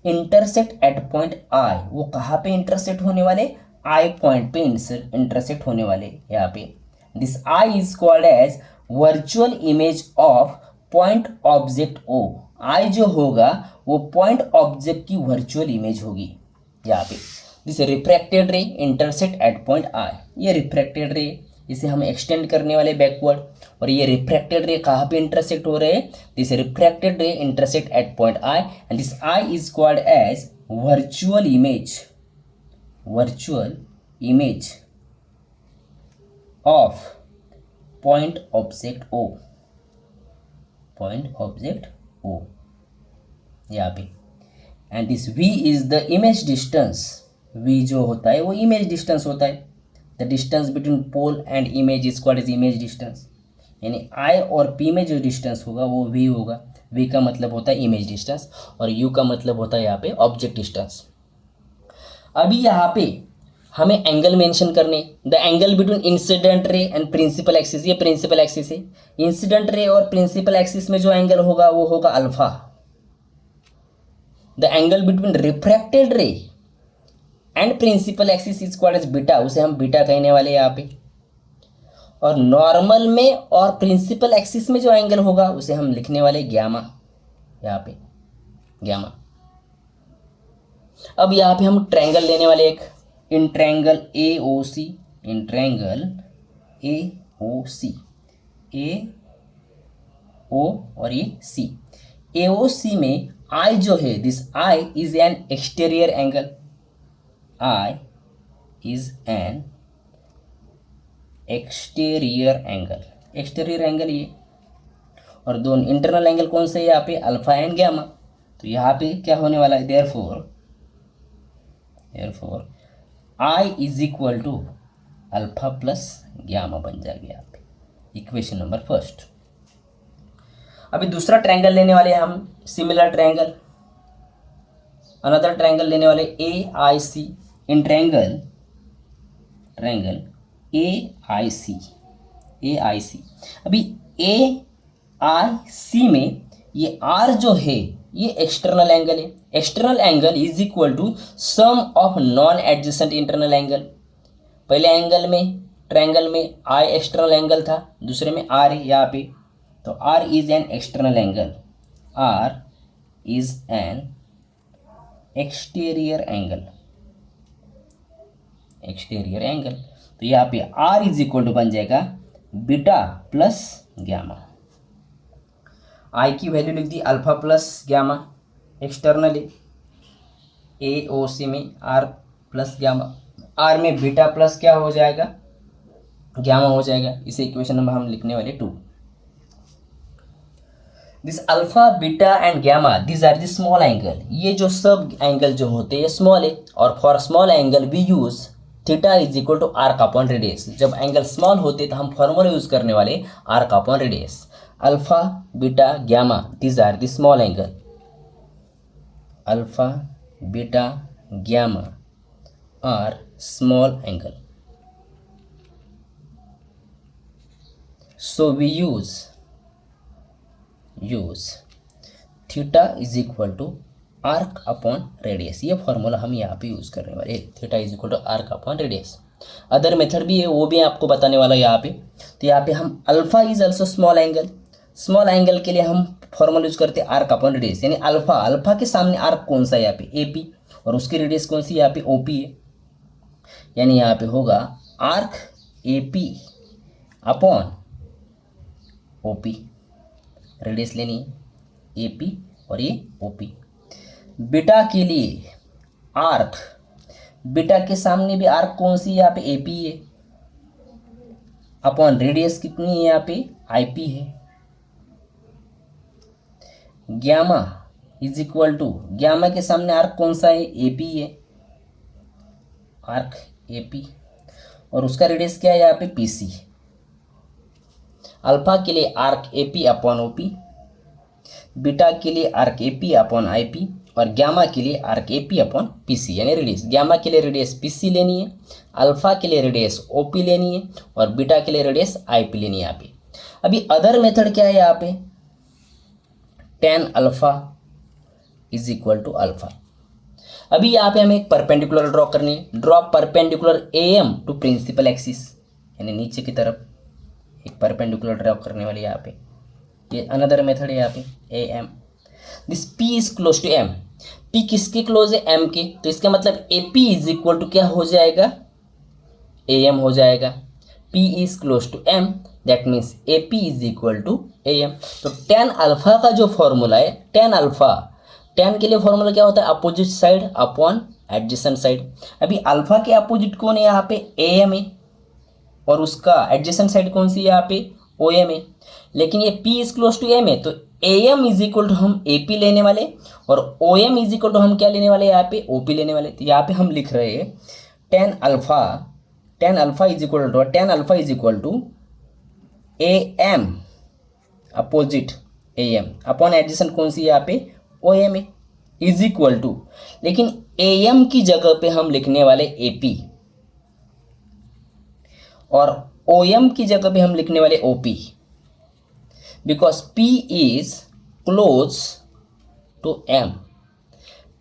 intersect at point आई, वो कहाँ पे इंटरसेक्ट होने वाले, आई पॉइंट पे इंटरसेक्ट होने वाले यहाँ पे. This I is called as virtual image of point object O. I जो होगा वो पॉइंट ऑब्जेक्ट की वर्चुअल इमेज होगी यहाँ पे. This refracted ray intersect at point I, ये रिफ्रैक्टेड रे इसे हम एक्सटेंड करने वाले बैकवर्ड, और ये रिफ्रैक्टेड रे कहाँ पे इंटरसेक्ट हो रहे हैं, this refracted ray intersect at point I and this I is called as virtual image of point object O, point object O यहाँ पे. And this v is the image distance, v जो होता है वो image distance होता है. The distance between pole and image is called as image distance, यानी i और p में जो डिस्टेंस होगा वो v होगा. v का मतलब होता है इमेज डिस्टेंस और u का मतलब होता है यहाँ पे ऑब्जेक्ट डिस्टेंस. अभी यहाँ पे हमें एंगल मेंशन करने, the angle between incident ray and principal axis, ये प्रिंसिपल एक्सिस है. इंसिडेंट रे और प्रिंसिपल एक्सिस में जो एंगल होगा वो होगा alpha. The angle between refracted ray and principal axis is called as beta, उसे हम बीटा कहने वाले यहाँ पे. और नॉर्मल में और प्रिंसिपल एक्सिस में जो एंगल होगा उसे हम लिखने वाले गैमा, यहाँ पे गैमा. अब यहाँ पे हम ट्रायंगल लेने वाले एक, इन triangle AOC, in triangle AOC, AO और ये C. AOC में I जो है, this I is an exterior angle, I is an exterior angle, exterior angle ये, और दोनों इंटरनल एंगल कौन से है यहाँ पे, अल्फा एंड गैमा. तो यहाँ पे क्या होने वाला है, therefore I is equal to alpha plus gamma बन जाएगा यहाँ पे, इक्वेशन नंबर फर्स्ट. अभी दूसरा ट्रायंगल लेने वाले हम, सिमिलर ट्रायंगल, अनदर ट्रायंगल लेने वाले AIC, इन ट्रायंगल AIC. अभी AIC में ये R जो है ये एक्सटर्नल एंगल है. External angle is equal to sum of non adjacent internal angle. पहले एंगल में ट्रायंगल में I एक्सटर्नल एंगल था, दूसरे में R है यहाँ पे, तो R is an external angle, R is an exterior angle. तो यहाँ पे R इज इक्वल टू बन जाएगा बीटा प्लस गैमा. I की वैल्यू लिख दी alpha plus gamma, external AOC में R प्लस गैमा, R में बीटा प्लस क्या हो जाएगा, गैमा हो जाएगा. इसे इक्वेशन नंबर हम लिखने वाले 2. This alpha beta and gamma this are the small angle, ये जो सब एंगल जो होते हैं स्मॉल है, और for small angle we use theta is equal to arc upon radius. जब एंगल स्मॉल होते तो हम फॉर्मूला यूज करने वाले arc upon radius. Alpha beta gamma this are the small angle, alpha beta gamma are small angle. So we use theta is equal to arc upon radius, ये formula हम यहाँ पे use करने वाले हैं, theta is equal to arc upon radius. Other method भी है, वो भी आपको बताने वाला है यहाँ पे. तो यहाँ पे हम alpha is also small angle, small angle के लिए हम फॉर्मूला यूज़ करते हैं आर्क अपॉन रेडियस, यानी अल्फा के सामने आर्क कौन सा है यहाँ पे, AP, और उसकी रेडियस कौन सी यहाँ पे OP है, यानी यहाँ पे होगा arc AP upon OP. Radius लेनी है AP और ये OP. बीटा के लिए आर्क, बीटा के सामने भी आर्क कौन सी यहाँ पे AP है, अपॉन रेडियस कितनी है यहाँ पे IP है. Gamma is equal to, gamma के सामने आर्क कौन सा है, AP है, आर्क ए पी, और उसका रेडियस क्या है यहाँ पे पी सी। अल्फा के लिए arc A P upon O P, beta के लिए arc A P upon I P, और गामा के लिए arc A P upon P C, यानी रेडियस। गामा के लिए रेडियस पी सी लेनी है, अल्फा के लिए रेडियस ओ पी लेनी है, और बीटा के लिए रेडियस आई पी लेनी है यहाँ पे। अभी अदर मेथड क्या है यहाँ पे, tan alpha is equal to alpha. अभी यहाँ पे हमें एक परपेंडिकुलर ड्रॉ करनी है। Draw perpendicular A M to principal axis, यानी नीचे की तरफ एक परपेंडिकुलर ड्रॉ करने वाली यहाँ पे। ये अनदर मेथड है यहाँ पे A M. This P is close to M. P किसके क्लोज है, एम के, तो इसका मतलब A P is equal to क्या हो जाएगा, ए एम हो जाएगा। P is close to M, that means A P is equal to A M. तो टेन अल्फा का जो फॉर्मूला है, टेन अल्फा, टेन के लिए फॉर्मूला क्या होता है, opposite side upon adjacent side. अभी अल्फा के अपोजिट कौन है यहाँ पे, ए एम है, और उसका एडजेसेंट साइड कौन सी है यहाँ पे, ओ एम है। लेकिन ये P is close to M है, तो A M is equal to हम ए पी लेने वाले, और O M is equal to हम क्या लेने वाले यहाँ पे, ओ पी लेने वाले। तो यहाँ पे हम लिख रहे हैं tan alpha is equal to A M opposite A M upon adjacent कौन सी है यहाँ पे, ओ एम है, इज इक्वल टू, लेकिन ए एम की जगह पे हम लिखने वाले ए पी, और ओ एम की जगह पे हम लिखने वाले O P, because P is close to M।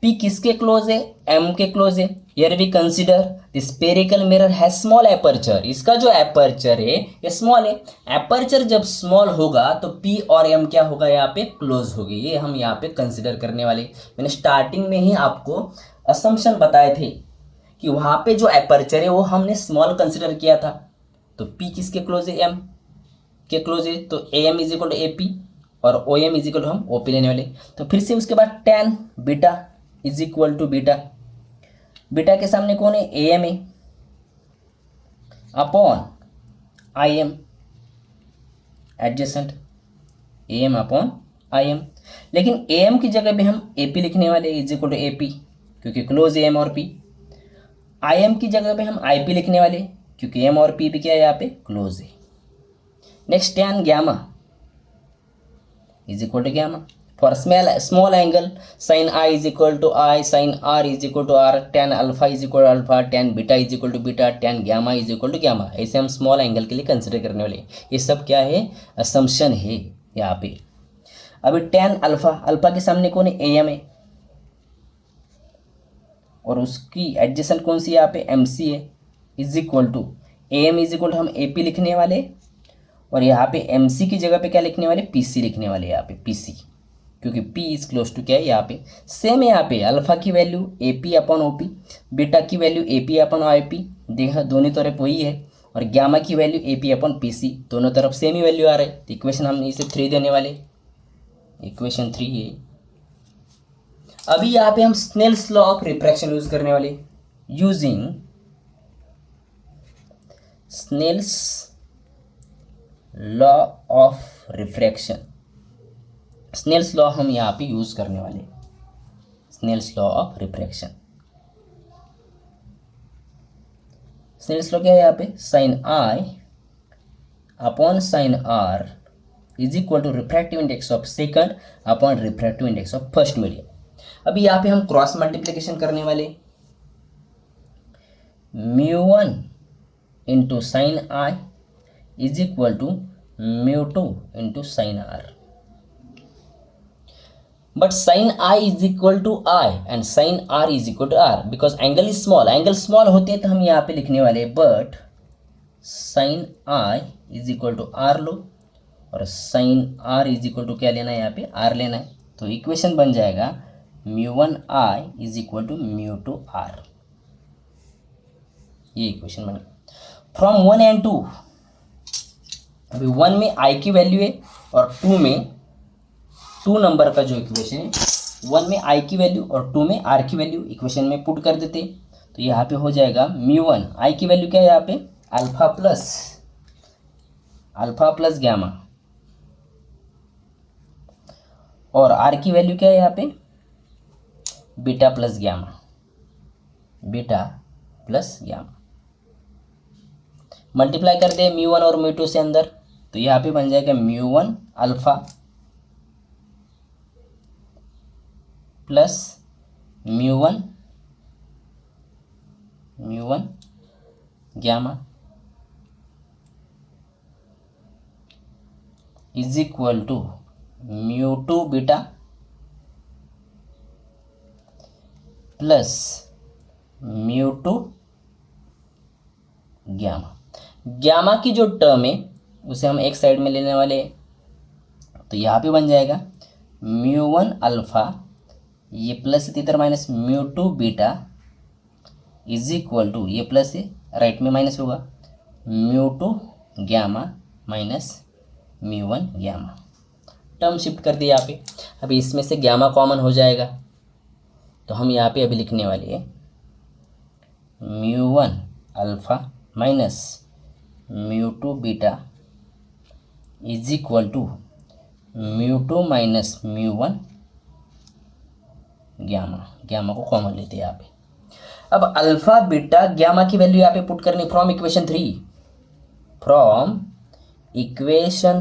P किसके क्लोज है, M के क्लोज है। Here we consider the spherical mirror has small aperture. इसका जो एपर्चर है ये स्मॉल है। एपर्चर जब स्मॉल होगा तो P और M क्या होगा, यहाँ पे क्लोज होगी। ये हम यहाँ पे कंसीडर करने वाले। मैंने स्टार्टिंग में ही आपको असम्पशन बताए थे कि वहाँ पे जो एपर्चर है वो हमने स्मॉल कंसीडर किया था। तो P किसके क्लोज है, M के क्लोज है, तो A M is equal to A P, और O M is equal to हम ओ पी लेने वाले। तो फिर से उसके बाद tan beta is equal to beta, beta के सामने कौन है, ए एम है, upon I M adjacent, A M upon I M. लेकिन ए एम की जगह पे हम ए पी लिखने वाले is equal to A P, क्योंकि क्लोज ए एम और पी। आई एम की जगह पे हम आई पी लिखने वाले, क्योंकि एम और पी भी क्या है यहाँ पे, क्लोज है। Next tan gamma is equal to gamma for small angle, sine I is equal to I, sine are is equal to r, tan alpha is equal to alpha, tan beta is equal to beta, tan gamma is equal to gamma. ऐसे हम small angle के लिए consider करने वाले। ये सब क्या है, असम्पशन है यहाँ पे। अभी टेन अल्फा, अल्फा के सामने कौन है, ए एम है, और उसकी एडजेसेंट कौन सी है यहाँ पे, एम सी है, is equal to A M is equal to हम ए पी लिखने वाले, और यहाँ पे एम सी की जगह पे क्या लिखने वाले, पी सी लिखने वाले यहाँ पे, पी सी, क्योंकि P इज क्लोज टू क्या है यहाँ पे। सेम है यहाँ पे, अल्फा की value A P upon O P, beta की value A P upon I P, देखा दोनों तरफ वही है, और गामा की value A P upon P C, दोनों तरफ सेम ही वैल्यू आ रहा है। तो इक्वेशन हम इसे 3 देने वाले, इक्वेशन 3 है। अभी यहाँ पे हम Snell's law of refraction use करने वाले, using Snell's law of refraction. Snell's law हम यहाँ पे यूज करने वाले, Snell's law of refraction. Snell's law क्या है यहाँ पे, sine I upon sine are is equal to refractive index of second upon refractive index of first medium. अभी यहाँ पे हम क्रॉस मल्टीप्लीकेशन करने वाले, μ1 into sine I is equal to μ2 into sine R. But sine I is equal to I and sine are is equal to R, because angle is small. Angle small होते हैं तो हम यहाँ पे लिखने वाले, but sine I is equal to R लो, और sine are is equal to क्या लेना है यहाँ पे, आर लेना है। तो इक्वेशन बन जाएगा μ1 आई इज इक्वल टू μ2 आर। ये इक्वेशन बन गया फ्रॉम 1 एंड 2। अभी 1 में आई की वैल्यू है, और 2 में 2 नंबर का जो इक्वेशन है, 1 में आई की वैल्यू और 2 में आर की वैल्यू इक्वेशन में पुट कर देते। तो यहाँ पे हो जाएगा μ1, आई की वैल्यू क्या है यहाँ पे, अल्फा प्लस गामा, और आर की वैल्यू क्या है यहाँ पे, beta plus gamma, beta plus gamma. Multiply कर दे म्यू वन और म्यू टू से अंदर, तो यहाँ पे बन जाएगा mu one alpha plus mu one gamma is equal to mu two beta plus mu two gamma. Gamma की जो टर्म है उसे हम एक साइड में लेने वाले हैं, तो यहाँ पे बन जाएगा म्यू वन अल्फा, ये प्लस इधर minus mu two beta is equal to, ये प्लस है राइट में माइनस होगा, mu two gamma minus mu one gamma. Term shift कर दिया यहाँ पे। अभी इसमें से गामा कॉमन हो जाएगा, तो हम यहाँ पे अभी लिखने वाले हैं mu one alpha minus mu two beta is equal to mu two minus mu one gamma. Gamma को कॉमन लेते हैं यहाँ पे। अब अल्फा बीटा गामा की वैल्यू यहाँ पे पुट करनी फ्रॉम इक्वेशन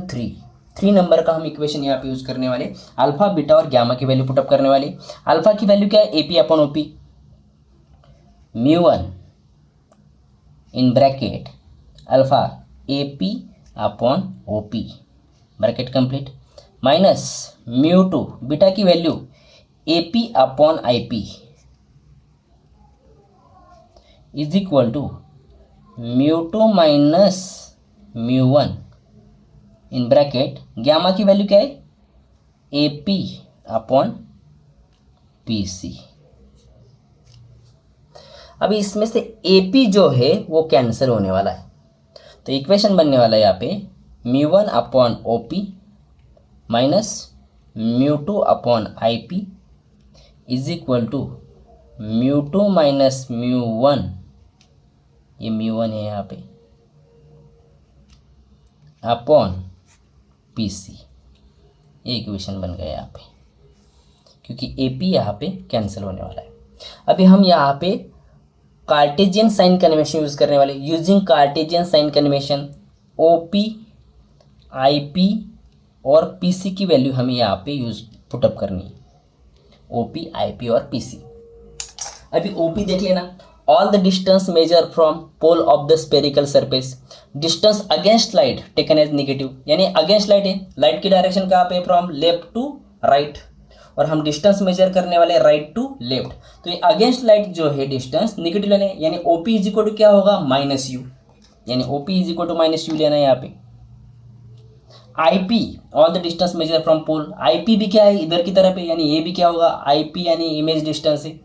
थ्री। 3 नंबर का हम इक्वेशन यहाँ पे यूज करने वाले। अल्फा बीटा और गामा की वैल्यू पुटअप करने वाले। अल्फा की वैल्यू क्या है, AP upon OP, mu one in bracket alpha AP upon OP bracket complete, minus mu two beta की value AP upon IP is equal to mu two minus mu one in bracket gamma की value क्या है, AP upon PC. अभी इसमें से AP जो है वो कैंसिल होने वाला है, तो इक्वेशन बनने वाला है यहाँ पे mu one upon OP minus mu two upon I P is equal to mu two minus mu one, ये म्यू वन है यहाँ पे, अपॉन पी सी। ये इक्वेशन बन गया यहाँ पे, क्योंकि ए पी यहाँ पे कैंसिल होने वाला है। अभी हम यहाँ पे कार्टेशियन साइन कन्वेंशन यूज़ करने वाले। Using Cartesian sign convention O P I P और पी सी की वैल्यू हमें यहाँ पे यूज पुटअप करनी है, ओ पी आई पी और पी सी। अभी ओ पी देख लेना, all the distance major from pole of the spherical surface, distance against light taken as negative, यानी अगेंस्ट लाइट है, लाइट की डायरेक्शन कहाँ पे, फ्रॉम लेफ्ट टू राइट, और हम डिस्टेंस मेजर करने वाले राइट टू लेफ्ट, तो ये अगेंस्ट लाइट जो है डिस्टेंस निगेटिव लेने, यानी ओपी इज इक्वल टू क्या होगा, माइनस यू, यानी OP is equal to minus u लेना है यहाँ पे। IP all the distance major from pole, IP भी क्या है, इधर की तरफ है, यानी ये भी क्या होगा, आईपी यानी इमेज डिस्टेंस है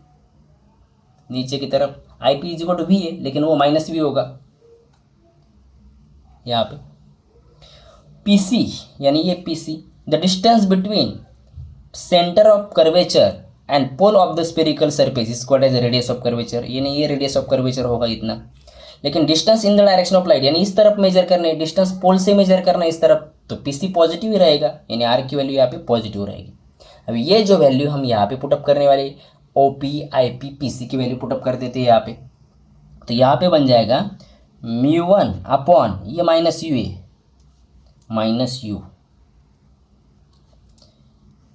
नीचे की तरफ। IP is equal to v है, लेकिन वो माइनस वी होगा यहाँ पे। पीसी यानी ये PC, the distance between centre of curvature and pole of the spherical surface is called as radius of curvature, यानी ये रेडियस ऑफ कर्वेचर होगा इतना। लेकिन distance in the direction of light, यानी इस तरफ मेजर करना है, डिस्टेंस पोल से मेजर करना है इस तरफ, तो पीसी पॉजिटिव ही रहेगा, यानी आर की वैल्यू यहाँ पे पॉजिटिव रहेगी। अब ये जो वैल्यू हम यहाँ पे पुटअप करने वाले, O P I P P C की वैल्यू पुटअप कर देते हैं यहाँ पे, तो यहाँ पे बन जाएगा म्यू वन अपॉन ये माइनस यू है, माइनस यू,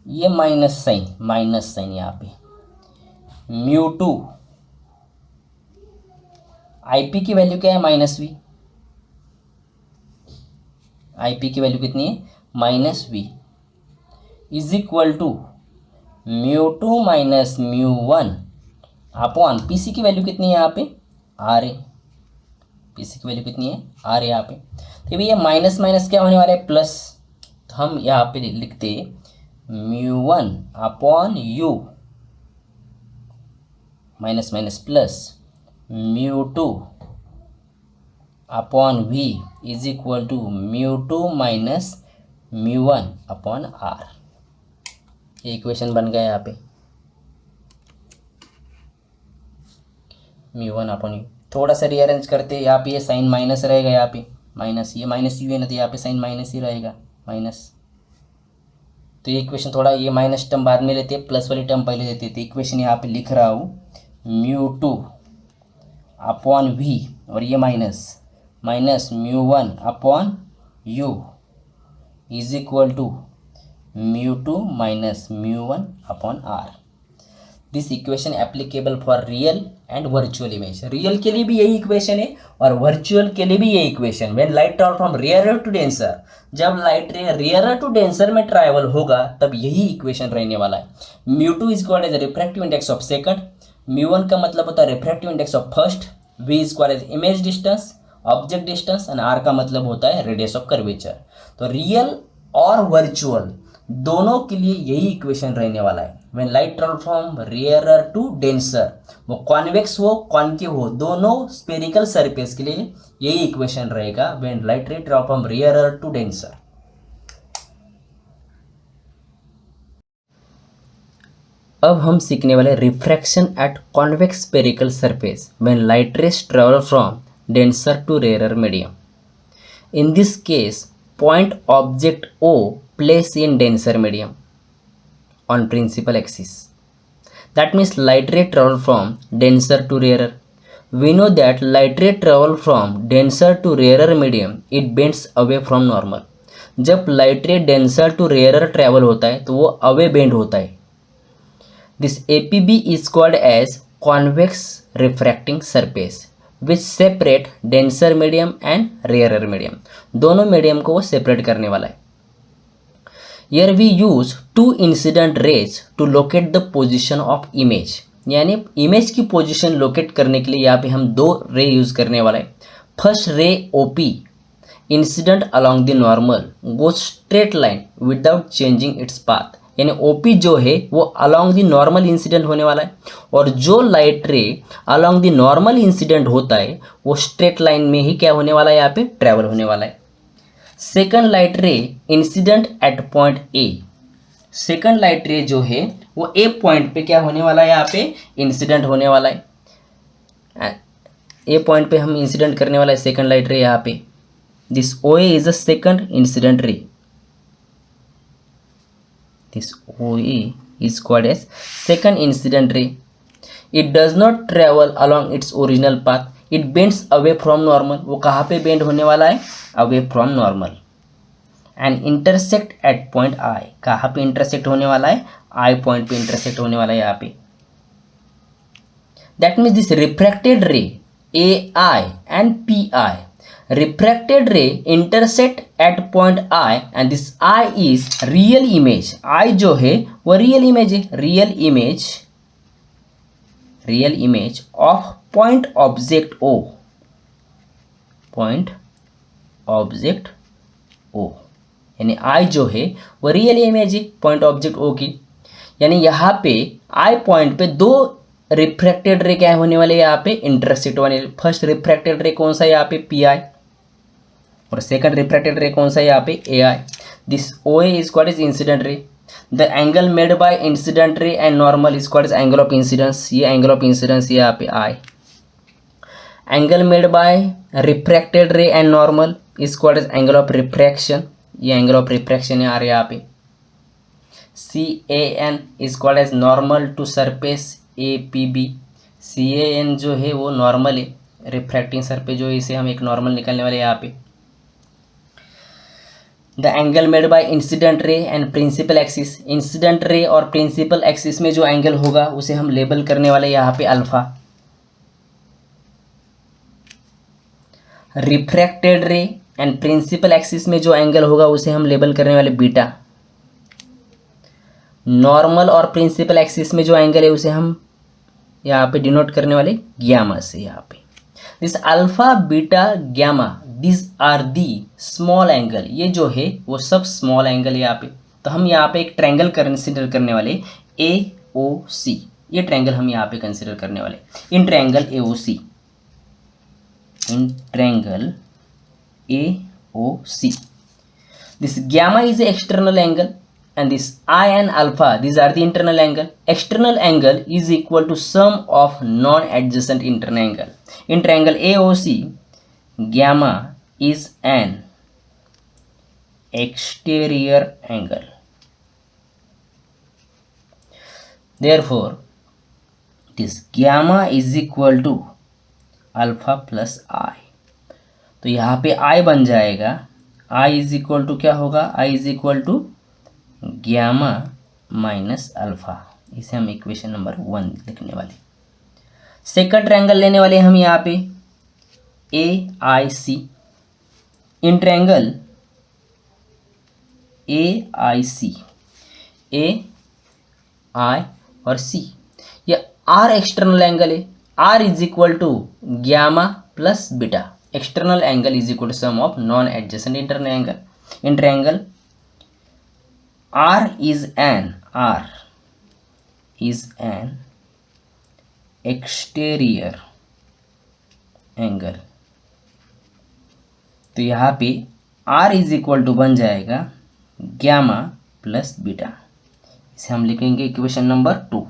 ये माइनस साइन यहाँ पे, म्यू टू आई पी की वैल्यू क्या है, माइनस वी, आई पी की वैल्यू कितनी है, minus v, is equal to mu two minus mu one upon P C की वैल्यू कितनी है यहाँ पे, आर है, पी सी की वैल्यू कितनी है, आर है यहाँ पे। तो भैया माइनस माइनस क्या होने वाला है, प्लस, तो हम यहाँ पे लिखते mu one upon u minus minus plus mu two upon we is equal to mu two minus mu one upon R. ये इक्वेशन बन गया यहाँ पे, म्यू वन अपॉन यू। थोड़ा सा रीअरेंज करते, यहाँ पे ये साइन माइनस रहेगा, यहाँ पे माइनस, ये माइनस यू है ना, तो यहाँ पे साइन माइनस ही रहेगा, माइनस। तो ये इक्वेशन थोड़ा, ये माइनस टर्म बाद में लेते हैं, प्लस वाली टर्म पहले देते थे। इक्वेशन यहाँ पे लिख रहा हूँ म्यू टू अपॉन वी और ये minus mu one upon you is equal to mu two minus mu one upon R. This equation applicable for real and virtual image. Real के लिए भी यही इक्वेशन है और वर्चुअल के लिए भी यही equation. When light travel from rarer to denser, जब light ray rarer to denser में ट्रैवल होगा तब यही इक्वेशन रहने वाला है। Mu two is called as refractive index of second, mu one का मतलब होता है refractive index of first, V is called as image distance, object distance and R का मतलब होता है रेडियस ऑफ कर्वेचर। तो रियल और वर्चुअल दोनों के लिए यही इक्वेशन रहने वाला है। When light travel from rarer to denser, वो कॉन्वेक्स हो कॉन्केव हो, दोनों स्फेरिकल सरफेस के लिए यही इक्वेशन रहेगा। When light ray travel from rarer to denser. अब हम सीखने वाले refraction at convex spherical surface when light rays travel from denser to rarer medium. In this case, point object O placed in denser medium on principal axis. That means light ray travel from denser to rarer. We know that light ray travel from denser to rarer medium, it bends away from normal. जब light ray denser to rarer travel होता है तो वो away bend होता है। This APB is called as convex refracting surface which separate denser medium and rarer medium. दोनों medium को वो सेपरेट करने वाला है। Here we use two incident rays to locate the position of image, यानी image की पोजिशन लोकेट करने के लिए यहाँ पे हम दो रे यूज करने वाला है। First ray OP incident along the normal go straight line without changing its path, यानी ओपी जो है वो अलॉन्ग द नॉर्मल इंसिडेंट होने वाला है और जो लाइट रे अलॉन्ग द नॉर्मल इंसिडेंट होता है वो स्ट्रेट लाइन में ही क्या होने वाला है, यहाँ पे ट्रैवल होने वाला है। Second light ray incident at point A, second light रे जो है वो ए पॉइंट पे क्या होने वाला है, यहाँ पे इंसिडेंट होने वाला है। ए पॉइंट पे हम इंसिडेंट करने वाला है सेकंड लाइट रे यहाँ पे। This OA is a second incident रे। This OA is called as second incident ray. It does not travel along its original path. It bends away from normal. वो कहाँ पे bend होने वाला है, away from normal. And intersect at point I. कहाँ पे intersect होने वाला है, I point पे intersect होने वाला है यहाँ पे। That means this refracted ray AI and PI, refracted ray intersect at point I and this I is real image. I जो है वो real image है, real image of point object O, point object O, यानी I जो है वो real image है point object O की। यानी यहाँ पे I पॉइंट पे दो रिफ्रैक्टेड रे क्या होने वाले, यहाँ पे इंटरसेक्ट होने वाले। फर्स्ट रिफ्रैक्टेड रे कौन सा है, यहाँ पे PI, और सेकंड रिफ्रैक्टेड रे कौन सा है, यहाँ पे AI। This OA is called as incident ray. The angle made by incident ray and normal is called as angle of incidence. ये एंगल ऑफ इंसिडेंस यहाँ पे I। Angle made by refracted ray and normal is called as angle of refraction. ये angle of refraction है यहाँ पे। CAN is called as normal to surface APB। CAN जो है वो नॉर्मल है, रिफ्रैक्टिंग सरफेस जो है इसे हम एक नॉर्मल निकालने वाले यहाँ पे। The angle made by incident ray and principal axis, incident ray और प्रिंसिपल एक्सिस में जो एंगल होगा उसे हम लेबल करने वाले यहाँ पे alpha. Refracted ray and principal axis में जो एंगल होगा उसे हम लेबल करने वाले बीटा। नॉर्मल और प्रिंसिपल एक्सिस में जो एंगल है उसे हम यहाँ पे डिनोट करने वाले ग्यामा से। यहाँ पे this alpha beta gamma this are the small angle, ये जो है वो सब स्मॉल एंगल है यहाँ पे। तो हम यहाँ पे एक ट्रायंगल कंसिडर करने वाले AOC, ये ट्रायंगल हम यहाँ पे कंसिडर करने वाले। इन triangle AOC this gamma is the external angle and this I and alpha these are the internal angle. External angle is equal to sum of non-adjacent internal angle. In triangle AOC, gamma is an exterior angle. Therefore, this gamma is equal to alpha plus I. तो यहाँ पे आई बन जाएगा, आई is equal to क्या होगा, I is equal to gamma minus alpha. इसे हम equation number 1 लिखने वाले। सेकंड ट्रायंगल लेने वाले हम यहाँ पे ए I C. In triangle A I सी, ए आई और सी, ये आर एक्सटर्नल एंगल है। R is equal to gamma plus beta. External angle is equal to sum of non adjacent internal angle. In triangle R is an exterior angle। तो यहाँ पे R is equal to बन जाएगा gamma plus beta. इसे हम लिखेंगे equation number 2।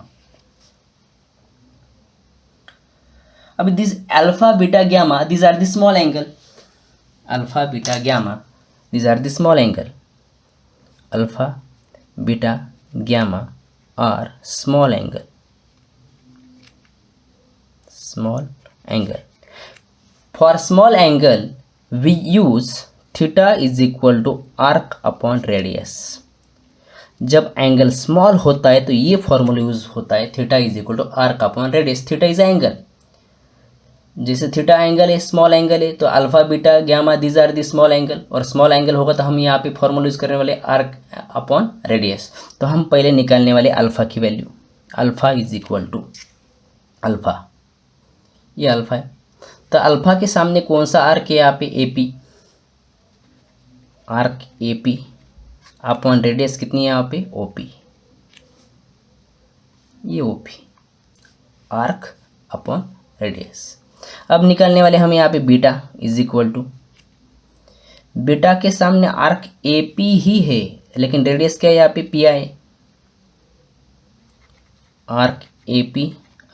अभी this alpha beta gamma this are the small angle. Alpha beta gamma this are the small angle. Alpha beta gamma are small angle, small angle. For small angle we use theta is equal to arc upon radius। जब angle small होता है तो ये formula use होता है, theta is equal to arc upon radius. Theta is angle, जैसे theta angle है, small angle है, तो alpha beta gamma these are the small angle. और स्मॉल एंगल होगा तो हम यहाँ पे फॉर्मूला यूज करने वाले आर्क अपॉन रेडियस। तो हम पहले निकालने वाले अल्फा की value. Alpha is equal to alpha, ये अल्फा है। तो अल्फा के सामने कौन सा आर्क है यहाँ पे, A P. Arc A P upon radius कितनी है यहाँ पे, ओ पी। ये O P, arc upon radius. अब निकालने वाले हम यहाँ पे beta is equal to, beta के सामने आर्क ए पी ही है लेकिन रेडियस क्या है यहाँ पे, P I. Arc A P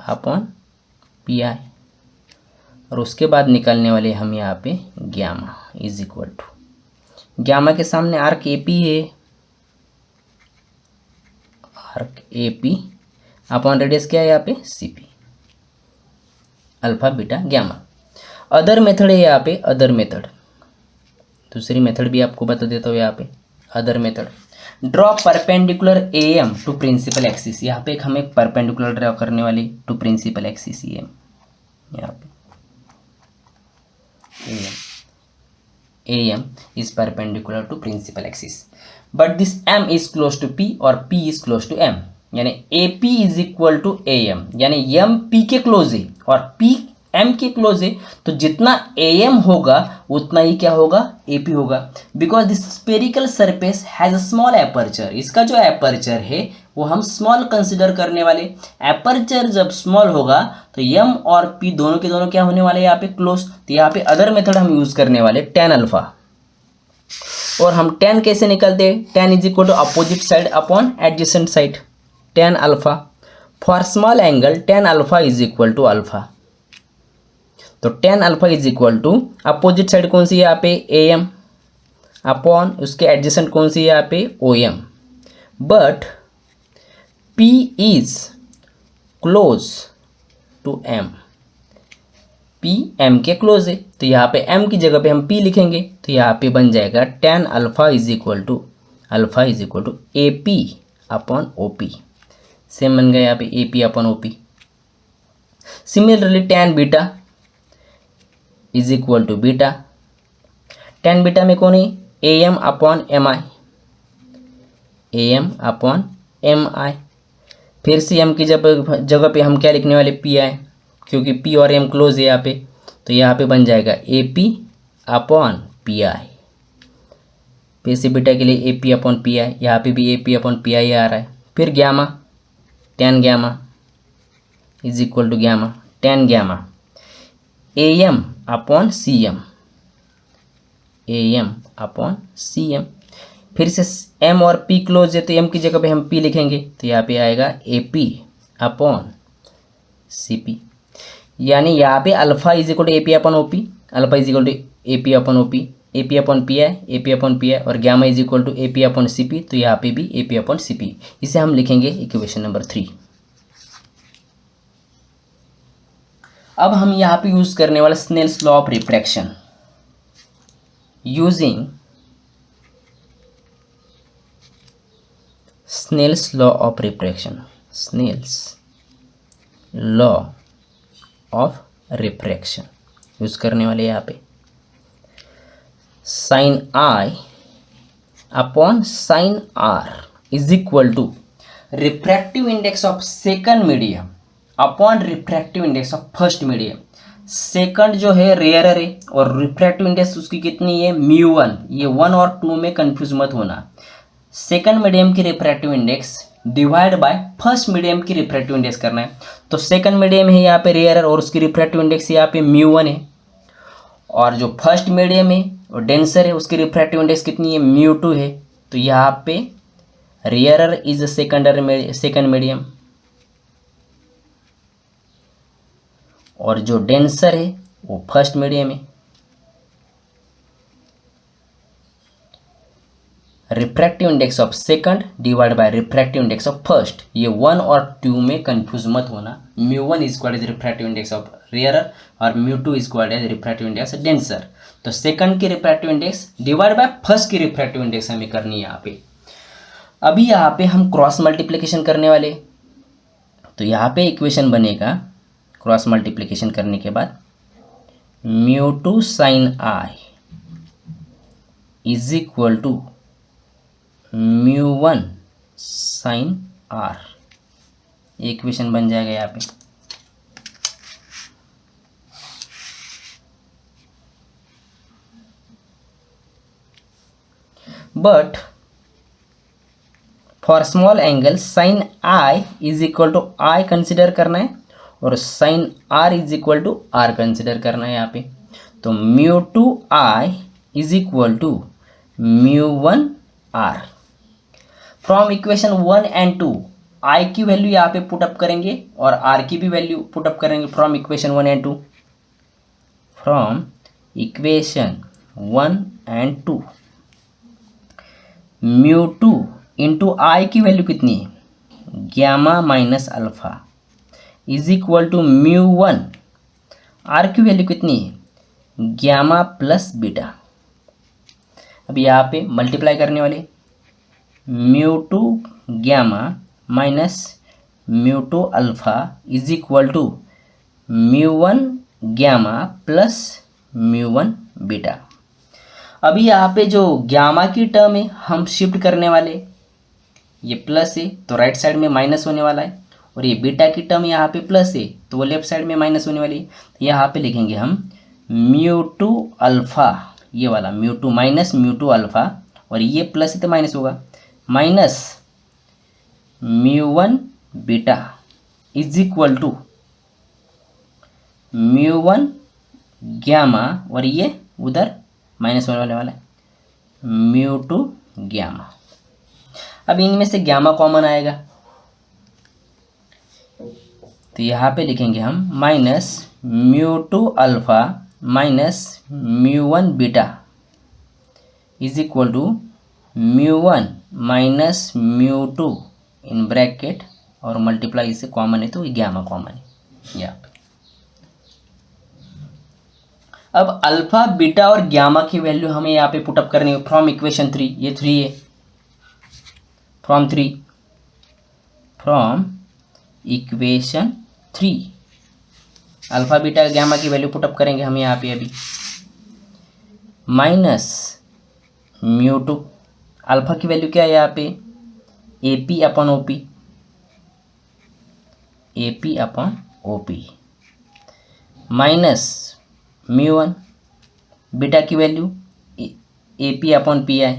upon P I. और उसके बाद निकालने वाले हम यहाँ पे gamma is equal to, gamma के सामने आर्क ए पी है, arc A P upon radius क्या है यहाँ पे, C P. Alpha beta gamma. Other method है यहाँ पे, अदर मेथड, दूसरी मेथड भी आपको बता देता हूँ यहाँ पे। Other method, draw perpendicular A M to principal axis. यहाँ पे हमें परपेंडिकुलर ड्रॉ करने वाली to principal axis A M. यहाँ पे A M is perpendicular to principal axis but this M is close to P और P is close to M. यानी A P is equal to A M, यानी M P के close है और P M के close है। तो जितना ए एम होगा उतना ही क्या होगा, ए पी होगा। Because this spherical surface has a small aperture. इसका जो एपर्चर है वो हम स्मॉल कंसिडर करने वाले। एपर्चर जब स्मॉल होगा तो एम और पी दोनों के दोनों क्या होने वाले यहाँ पे, क्लोज। तो यहाँ पे अदर मेथड हम यूज करने वाले टेन अल्फा। और हम टेन कैसे निकलते हैं, tan is equal to opposite side upon adjacent side. Tan alpha for small angle, tan alpha is equal to alpha. तो tan alpha is equal to opposite side कौन सी है यहाँ पे, ए एम अपॉन उसके एडजेसेंट कौन सी है यहाँ पे, O M. But P is close to M, P M के क्लोज है। तो यहाँ पे एम की जगह पे हम पी लिखेंगे। तो यहाँ पे बन जाएगा tan alpha is equal to A P upon O P. Same बन गया यहाँ पे A P upon O P. Similarly tan beta is equal to beta, tan beta में कौन है, A M upon M I, A M upon M I. फिर से M की जगह पे हम क्या लिखने वाले, पी आई, क्योंकि पी और एम क्लोज है यहाँ पे। तो यहाँ पे बन जाएगा A P upon P I. फिर से बीटा के लिए A P upon P I, यहाँ पे भी A P upon P I आ रहा है। फिर gamma, tan gamma is equal to gamma, tan gamma A M upon C M, A M upon C M. फिर से एम और पी क्लोज है तो एम की जगह पे हम पी लिखेंगे। तो यहाँ पे आएगा A P upon C P. यानी यहाँ पे alpha is equal to A P upon O P, alpha is equal to A P upon O P, A P upon P I, A P upon P I, और gamma is equal to A P upon C P. तो यहाँ पे भी A P upon C P. इसे हम लिखेंगे equation number 3। अब हम यहाँ पे यूज करने वाला Snell's law of refraction, using Snell's law of refraction, Snell's law of refraction use करने वाले यहाँ पे sine I upon sine are is equal to refractive index of second medium upon refractive index of first medium. Second जो है rarer है और refractive index उसकी कितनी है μ1, ये 1 और 2 में कंफ्यूज मत होना। सेकंड मीडियम की refractive index divide by first medium की रिफ्रैक्टिव इंडेक्स करना है। तो सेकंड मीडियम है यहाँ पे रेयरर और उसकी रिफ्रैक्टिव इंडेक्स यहाँ पे μ1 है, और जो फर्स्ट मीडियम है वो डेंसर है, उसकी रिफ्रैक्टिव इंडेक्स कितनी है μ2 है। तो यहाँ पे रेयरर इज सेकंड मीडियम और जो डेंसर है वो फर्स्ट मीडियम है। Refractive index of second divide by refractive index of first, ये 1 और 2 में कंफ्यूज मत होना। μ1 is equal to refractive index of rarer और μ2 is equal to refractive index denser. तो सेकंड की refractive index divide by first की रिफ्रैक्टिव इंडेक्स हमें करनी है यहाँ पे। अभी यहाँ पे हम क्रॉस मल्टीप्लिकेशन करने वाले, तो यहाँ पे इक्वेशन बनेगा क्रॉस मल्टीप्लिकेशन करने के बाद μ2 sine I is equal to μ1 sine R, equation बन जाएगा यहाँ पे। But for small angle sine I is equal to I consider करना है और sine are is equal to R consider करना है यहाँ पे। तो μ2 I is equal to μ1 R. From equation 1 and 2 I की वैल्यू यहाँ पे पुटअप करेंगे और आर की भी वैल्यू पुटअप करेंगे from equation 1 and 2। From equation 1 and 2 μ2 into I की वैल्यू कितनी है, gamma minus alpha is equal to μ1, R की वैल्यू कितनी है, गैमा प्लस बीटा। अब यहाँ पे मल्टीप्लाई करने वाले μ2 gamma minus μ2 alpha is equal to μ1 gamma plus μ1 beta. अभी यहाँ पे जो गैमा की टर्म है हम शिफ्ट करने वाले, ये प्लस है तो राइट साइड में माइनस होने वाला है, और ये बीटा की टर्म यहाँ पे प्लस है तो वो लेफ्ट साइड में माइनस होने वाली है। तो यहाँ पे लिखेंगे हम μ2 अल्फ़ा, ये वाला μ2 माइनस μ2 अल्फ़ा, और ये प्लस है तो माइनस होगा, minus μ1 beta is equal to μ1 gamma, और ये उधर माइनस होने वाला है μ2 गैमा। अब इनमें से गैमा कॉमन आएगा तो यहाँ पे लिखेंगे हम minus μ2 alpha minus μ1 beta is equal to μ1 minus μ2 in bracket और मल्टीप्लाई, इससे कॉमन है तो ये गैमा कॉमन है यहाँ पे। अब अल्फा बीटा और गैमा की वैल्यू हमें यहाँ पे पुटअप करनी है फ्रॉम इक्वेशन 3, ये 3 है, from equation 3 alpha beta gamma की वैल्यू पुटअप करेंगे हम यहाँ पे अभी, माइनस μ2, अल्फा की वैल्यू क्या है यहाँ पे AP upon OP, AP upon OP, minus μ1, beta की value AP upon PI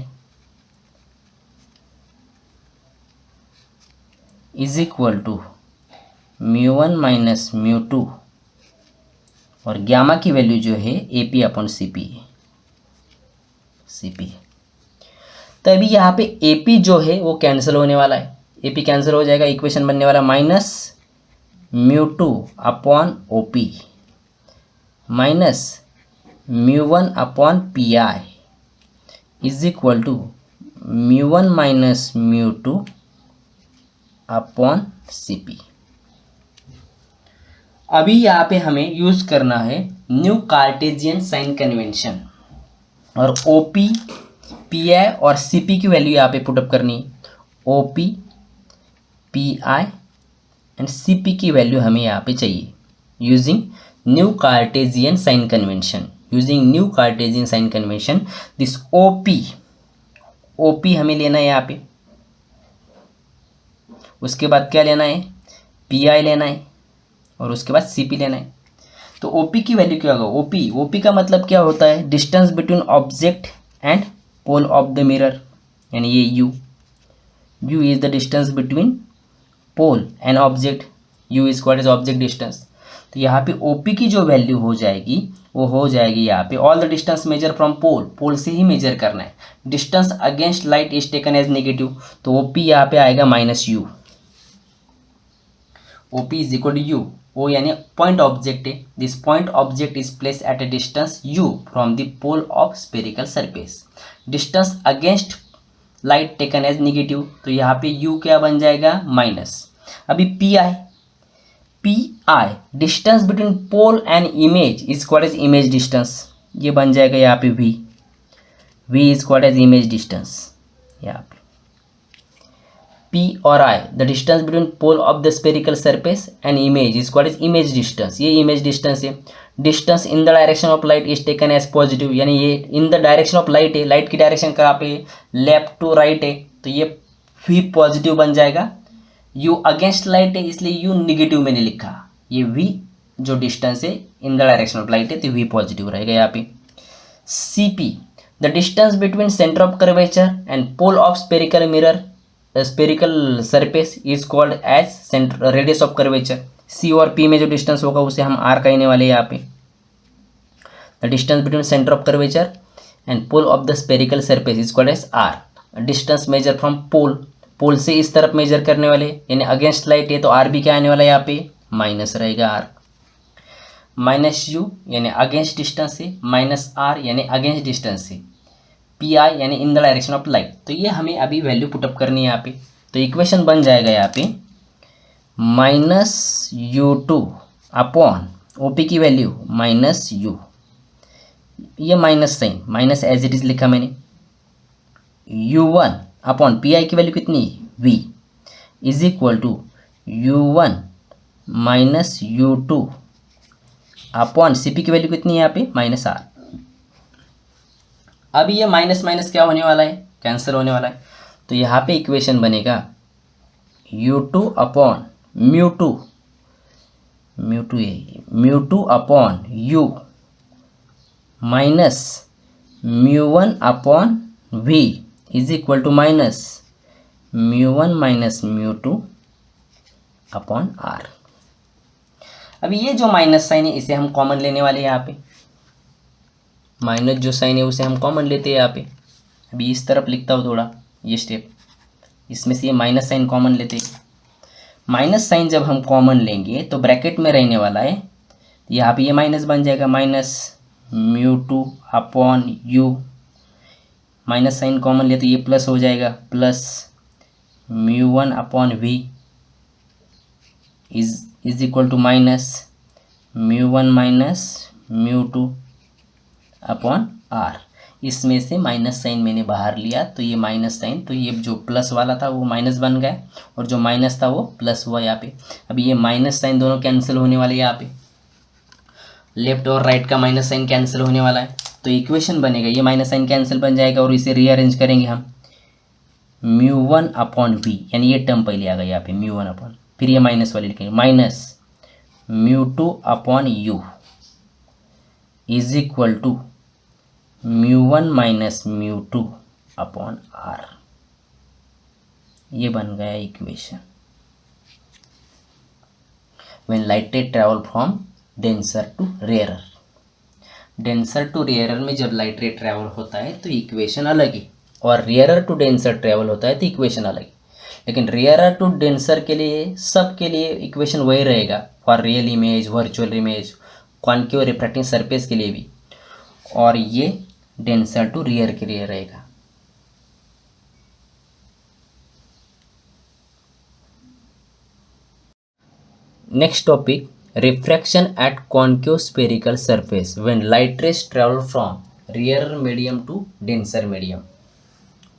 is equal to μ1 minus μ2, और गैमा की वैल्यू जो है AP अपॉन CP। तभी यहाँ पे AP जो है वो कैंसिल होने वाला है, AP कैंसिल हो जाएगा, इक्वेशन बनने वाला minus μ2 upon OP minus μ1 upon PI is equal to μ1 minus μ2 upon CP। अभी यहाँ पे हमें यूज़ करना है न्यू कार्टेजियन साइन कन्वेंशन, और ओ पी, पी आई और सी पी की वैल्यू यहाँ पे पुटअप करनी है। O P, P I and C P की वैल्यू हमें यहाँ पे चाहिए using new Cartesian sign convention. Using new Cartesian sign convention this O P हमें लेना है यहाँ पे। उसके बाद क्या लेना है, पी आई लेना है, और उसके बाद सी पी लेना है। तो ओ पी की वैल्यू क्या होगा, ओ पी का मतलब क्या होता है, distance between object and pole of the mirror, यानी ये u is the distance between pole and object, u is called as object distance. तो यहाँ पे ओ पी की जो वैल्यू हो जाएगी वो हो जाएगी यहाँ पे all the distance major from pole से ही मेजर करना है। Distance against light is taken as negative, तो ओ पी यहाँ पे आएगा minus U. O P is equal to U, O यानी पॉइंट ऑब्जेक्ट है, this point object is place at a distance u from the pole of spherical surface. Distance against light taken as negative, तो यहाँ पे u क्या बन जाएगा, minus. अभी P I distance between pole and image is called as image distance, ये बन जाएगा यहाँ पे v is called as image distance. यहाँ पे P और I the distance between pole of the spherical surface and image is called as image distance, ये image distance है। Distance in the direction of light is taken as positive, यानी ये in the direction of light है, light की direction कहाँ पे, left to right है, तो ये V पॉजिटिव बन जाएगा। U अगेंस्ट लाइट है इसलिए U निगेटिव मैंने लिखा, ये V जो डिस्टेंस है in the direction of light है तो V पॉजिटिव रहेगा यहाँ पे। CP the distance between centre of curvature and pole of spherical mirror spherical surface is called as centre radius of curvature. C और P में जो distance होगा उसे हम आर कहने वाले हैं यहाँ पे। The distance between centre of curvature and pole of the spherical surface is called as R. Distance major from pole से इस तरफ मेजर करने वाले, यानी अगेंस्ट लाइट है तो आर भी क्या आने वाला है यहाँ पे, माइनस रहेगा आर। माइनस यू यानी अगेंस्ट डिस्टेंस है, माइनस आर यानी अगेंस्ट डिस्टेंस है, पी आई यानी इन द डायरेक्शन ऑफ लाइट। तो ये हमें अभी वैल्यू पुटअप करनी है यहाँ पे। तो इक्वेशन बन जाएगा यहाँ पे minus u two upon O P की वैल्यू माइनस यू, ये minus sign minus as it is लिखा मैंने, u one upon P I की वैल्यू कितनी, v is equal to u one minus u two upon C P की value कितनी है यहाँ पे, माइनस आर। अभी ये माइनस माइनस क्या होने वाला है, कैंसिल होने वाला है। तो यहाँ पे इक्वेशन बनेगा u two upon mu two upon u minus mu one upon we is equal to minus mu one minus mu two upon R. अभी ये जो माइनस साइन है इसे हम कॉमन लेने वाले हैं यहाँ पे, माइनस जो साइन है उसे हम कॉमन लेते हैं यहाँ पे। अभी इस तरफ लिखता हूँ थोड़ा ये स्टेप, इसमें से ये माइनस साइन कॉमन लेते हैं। माइनस साइन जब हम कॉमन लेंगे तो ब्रैकेट में रहने वाला है, यहाँ पे ये माइनस बन जाएगा, minus mu two upon u, minus sign common ले तो ये प्लस हो जाएगा, plus mu one upon we is equal to minus mu one minus mu two upon R. इसमें से माइनस साइन मैंने बाहर लिया तो ये माइनस साइन, तो ये जो प्लस वाला था वो माइनस बन गया और जो माइनस था वो प्लस हुआ यहाँ पे। अभी ये माइनस साइन दोनों कैंसिल होने वाले यहाँ पे, लेफ्ट और राइट का माइनस साइन कैंसिल होने वाला है। तो इक्वेशन बनेगा ये माइनस साइन कैंसिल बन जाएगा और इसे रीअरेंज करेंगे हम, म्यू वन अपॉन वी यानी ये टर्म पहले आ गया यहाँ पे म्यू वन अपॉन, फिर ये माइनस वाले लिखेंगे minus mu two upon you is equal to mu one minus mu two upon R. ये बन गया equation. When light ray travel from denser to rarer, denser to rarer में जब light ray travel होता है तो इक्वेशन अलग है, और रेयरर टू डेंसर ट्रैवल होता है तो इक्वेशन अलग है। लेकिन रेयरर टू डेंसर के लिए सब के लिए इक्वेशन वही रहेगा, for real image, virtual image, concave refracting surface के लिए भी, और ये डेंसर टू रेयर के लिए रहेगा। Next topic refraction at concave spherical surface when light rays travel from rarer medium to denser medium.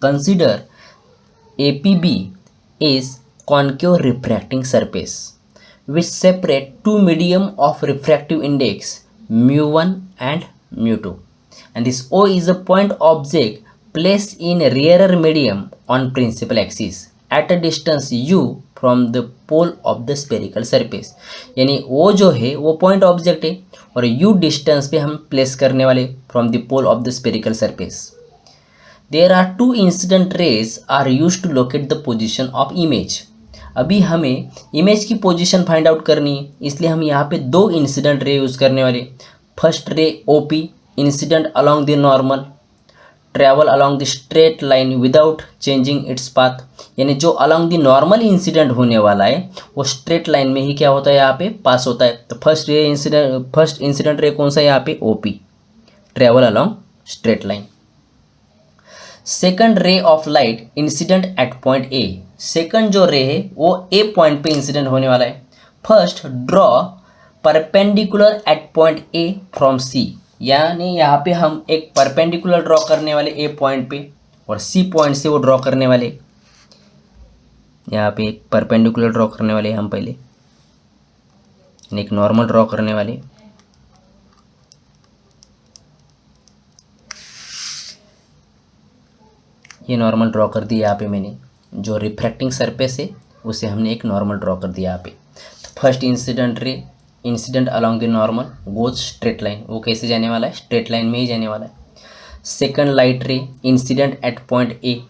Consider APB is concave refracting surface which separate two medium of refractive index mu1 and mu2, and this O is a point object placed in rarer medium on principal axis at a distance u from the pole of the spherical surface. यानी O जो है वो point object है और u distance पे हम place करने वाले from the pole of the spherical surface. There are two incident rays are used to locate the position of image. अभी हमें इमेज की पोजीशन फाइंड आउट करनी है, इसलिए हम यहाँ पे दो इंसिडेंट रे यूज़ करने वाले. First ray OP, incident along the normal, travel along the straight line without changing its path. यानी जो अलॉन्ग द नॉर्मल इंसिडेंट होने वाला है वो स्ट्रेट लाइन में ही क्या होता है, यहाँ पे पास होता है. तो फर्स्ट इंसिडेंट रे कौन सा है यहाँ पे, OP, travel along straight line. Second ray of light incident at point A. Second जो रे है वो ए पॉइंट पे इंसिडेंट होने वाला है. First draw perpendicular at point A from C. यानी यहाँ पे हम एक परपेंडिकुलर ड्रॉ करने वाले ए पॉइंट पे और सी पॉइंट से वो ड्रॉ करने वाले. यहाँ पे एक परपेंडिकुलर ड्रॉ करने वाले हम पहले, एक नॉर्मल ड्रॉ करने वाले. ये नॉर्मल ड्रॉ कर दिया यहाँ पे मैंने. जो रिफ्रैक्टिंग सरफेस है उसे हमने एक नॉर्मल ड्रॉ कर दिया यहाँ पे. तो first incident ray incident along the normal goes straight line. वो कैसे जाने वाला है, स्ट्रेट लाइन में ही जाने वाला है. Second light ray incident at point A.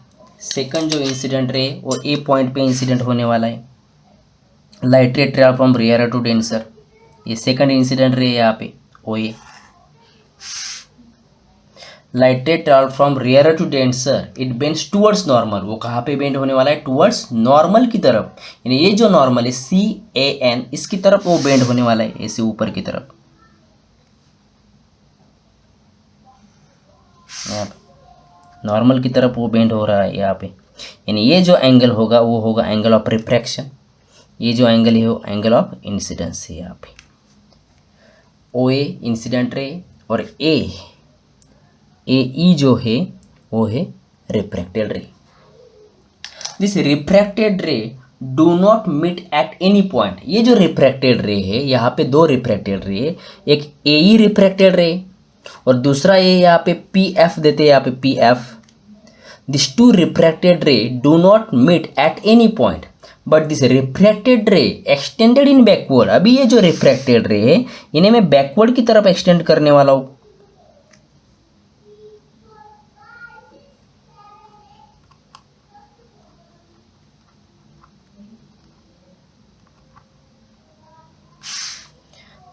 Second जो इंसिडेंट रे वो ए पॉइंट पे इंसिडेंट होने वाला है. Light ray travel from rare to denser. ये सेकंड इंसिडेंट रे यहाँ पे OA. Light ray travel from rare to denser, it bends towards normal. वो कहाँ पे बेंड होने वाला है, टूवर्ड्स नॉर्मल की तरफ. यानी ये जो नॉर्मल है CAN, इसकी तरफ वो बेंड होने वाला है, ऐसे ऊपर की तरफ. नॉर्मल की तरफ वो बेंड हो रहा है यहाँ पे. यानी ये जो एंगल होगा वो होगा एंगल ऑफ रिफ्रैक्शन. ये जो एंगल है वो एंगल ऑफ इंसिडेंस है यहाँ पे. OA इंसिडेंट रे और AE जो है वो है refracted ray. This refracted ray do not meet at any point. ये जो रिफ्रैक्टेड रे है यहाँ पे दो रिफ्रैक्टेड रे है, एक AE रिफ्रैक्टेड रे और दूसरा ये यहाँ पे PF देते हैं, यहाँ पे PF. This two refracted ray do not meet at any point but this refracted ray extended in backward. अभी ये जो रिफ्रैक्टेड रे है इन्हें मैं बैकवर्ड की तरफ एक्सटेंड करने वाला हूँ.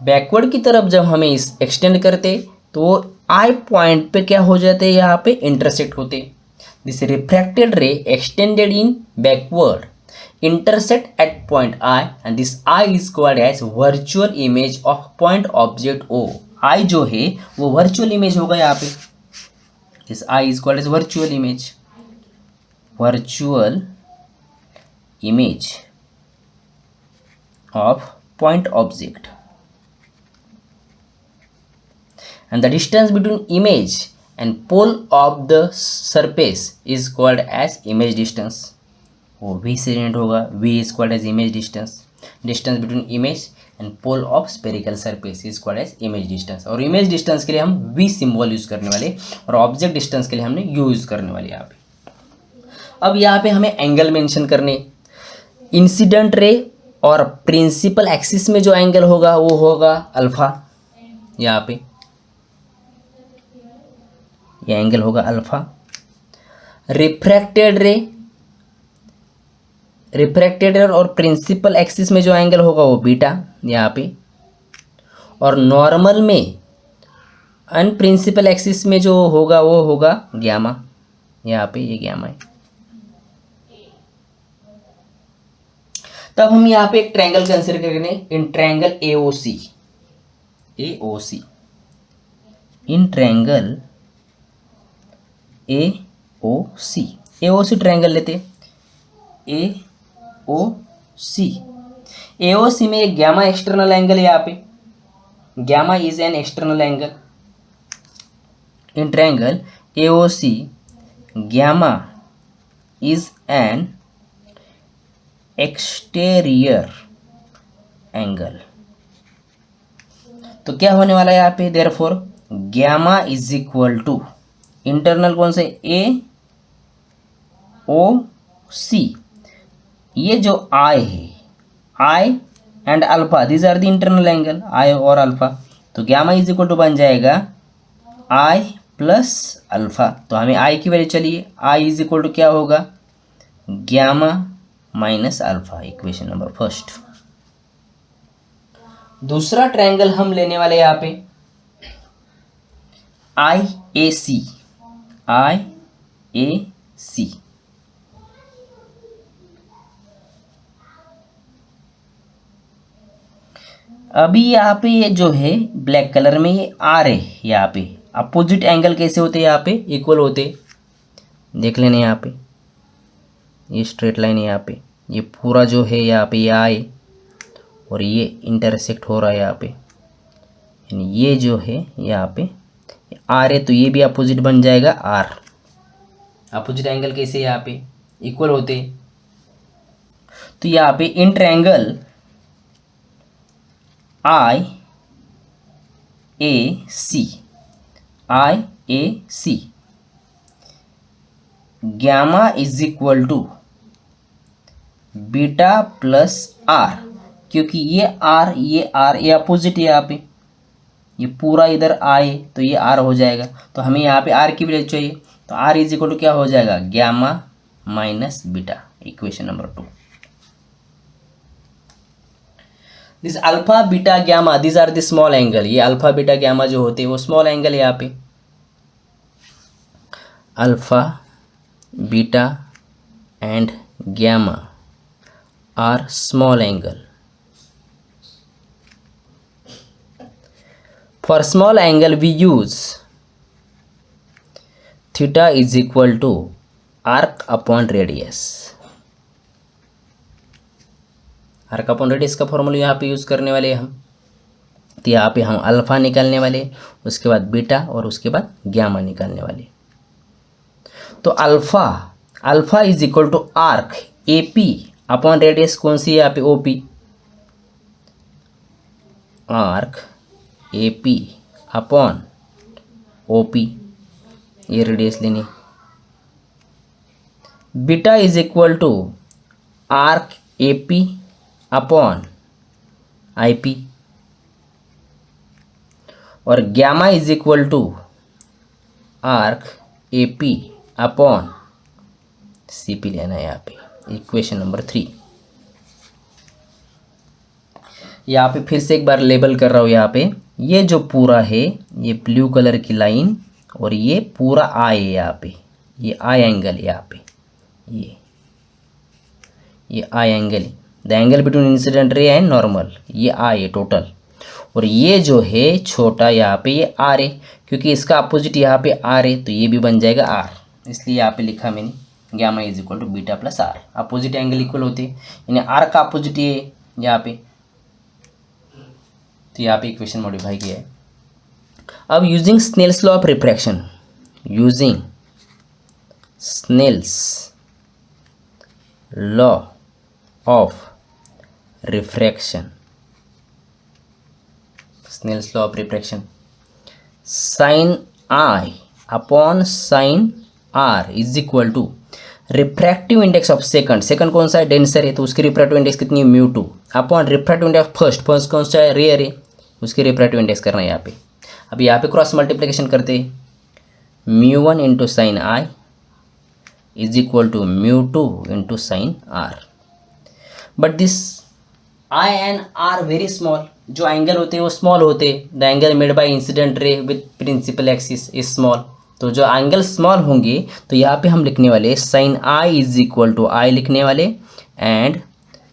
बैकवर्ड की तरफ जब हमें इस एक्सटेंड करते तो आई पॉइंट पे क्या हो जाते हैं, यहाँ पे इंटरसेक्ट होते. This refracted ray extended in backward intersect at point I and this I is called as virtual image of point object O. I जो है वो वर्चुअल इमेज होगा यहाँ पे. This I is called as virtual image, virtual image of point object. And the distance between image and pole of the surface is called as image distance. वो V से denote होगा, V is called as image distance. Distance between image and pole of spherical surface is called as image distance. और image distance के लिए हम V symbol use करने वाले और object distance के लिए हमने U यूज़ करने वाले यहाँ पे. अब यहाँ पे हमें एंगल मेंशन करने. इंसिडेंट रे और प्रिंसिपल एक्सिस में जो एंगल होगा वो होगा अल्फा. यहाँ पे यह एंगल होगा अल्फा. रिफ्रैक्टेड रे और प्रिंसिपल एक्सिस में जो एंगल होगा वो बीटा यहाँ पे. और नॉर्मल में अन प्रिंसिपल एक्सिस में जो होगा वो होगा ग्यामा. यहाँ पे ये ग्यामा है. तब हम यहाँ पे एक ट्रायंगल कंसीडर करेंगे इन triangle AOC. In triangle AOC triangle लेते AOC. AOC में एक गैमा एक्सटर्नल एंगल है यहाँ पे, gamma is an external angle in triangle AOC, gamma is an exterior angle. तो क्या होने वाला है यहाँ पे, therefore gamma is equal to internal कौन से AOC, ये जो आई है, I and alpha, this are the internal angle I और अल्फा। तो गैमा इज इक्वल टू बन जाएगा आई प्लस अल्फा। तो हमें आई की वैल्यू चलिए, आई इज इक्वल टू क्या होगा, gamma minus alpha, equation number first. दूसरा ट्रायंगल हम लेने वाले यहाँ पे IAC, IAC। अभी यहाँ पे ये जो है ब्लैक कलर में ये आर है, यहाँ पे अपोजिट एंगल कैसे होते हैं, यहाँ पे इक्वल होते, देख लेने यहाँ पे ये स्ट्रेट लाइन है, यहाँ पे ये पूरा जो है यहाँ पे ये आई और ये इंटरसेक्ट हो रहा है यहाँ पे, यानी ये जो है यहाँ पे आर है, तो ये भी अपोजिट बन जाएगा आर। अपोजिट एंगल कैसे यहाँ पे इक्वल होते, तो यहाँ पे in triangle IAC gamma is equal to beta plus r, क्योंकि ये आर ये अपोजिट है यहाँ पे, ये पूरा इधर आई तो ये आर हो जाएगा। तो हमें यहाँ पे आर की वैल्यू चाहिए, तो आर इज इक्वल टू क्या हो जाएगा, gamma minus beta, equation number 2। This alpha beta gamma this are the small angle, ये अल्फा बीटा गैमा जो होते हैं वो स्मॉल एंगल है यहाँ पे, alpha beta and gamma are small angle. For small angle we use theta is equal to arc upon radius। Arc upon radius का formula यहाँ पे यूज़ करने वाले हम, तो यहाँ पे हम अल्फा निकालने वाले, उसके बाद बीटा और उसके बाद गैमा निकालने वाले। तो alpha is equal to arc AP upon radius कौन सी है यहाँ पे, OP, arc AP upon OP, ये रेडियस लेनी। Beta is equal to arc AP upon IP और gamma is equal to arc AP upon CP लेना है यहाँ पे, इक्वेशन नंबर 3। यहाँ पे फिर से एक बार लेबल कर रहा हूँ, यहाँ पे ये जो पूरा है ये ब्लू कलर की लाइन और ये पूरा आई है यहाँ पे, ये आई एंगल है यहाँ पे, ये I angle, the angle between incident ray and normal, ये आई है टोटल। और ये जो है छोटा यहाँ पे ये आर है, क्योंकि इसका अपोजिट यहाँ पे आर है, तो ये भी बन जाएगा आर, इसलिए यहाँ पे लिखा मैंने gamma is equal to beta plus r. Opposite angle equal होते हैं, यानी आर का अपोजिट ये यहाँ पे, तो यहाँ पे इक्वेशन मॉडिफाई किया है। अब using Snell's law of refraction, using Snell's law of refraction, Snell's law of refraction, sine I upon sine are is equal to refractive index of second कौन सा है, डेंसर है, तो उसकी रिफ्रैक्टिव इंडेक्स कितनी है, μ2 अपॉन रिफ्रैक्टिव इंडेक्स फर्स्ट कौन सा है, रेयर है, उसकी रिफ्रैक्टिव इंडेक्स करना है यहाँ पे। अब यहाँ पे क्रॉस मल्टीप्लिकेशन करते हैं, μ1 into sine I is equal to μ2 into sine R. But this I and R very small, जो एंगल होते हैं वो स्मॉल होते हैं, the angle made by incident ray with principal axis is small. तो जो एंगल स्मॉल होंगे तो यहाँ पे हम लिखने वाले sine I is equal to I लिखने वाले and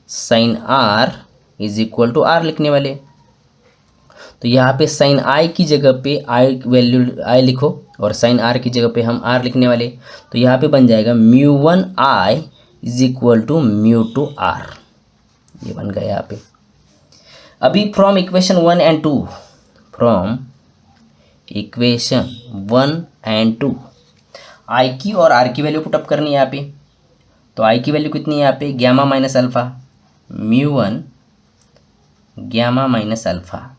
sine are is equal to R लिखने वाले। तो यहाँ पे साइन आई की जगह पे आई वैल्यू आई लिखो और साइन आर की जगह पे हम आर लिखने वाले, तो यहाँ पे बन जाएगा μ1 आई इज इक्वल टू μ2 आर। ये बन गया यहाँ पे। अभी from equation 1 and 2, from equation 1 and 2 I की और आर की वैल्यू पुटअप करनी है यहाँ पे। तो आई की वैल्यू कितनी है यहाँ पे, gamma minus alpha, μ1 gamma minus alpha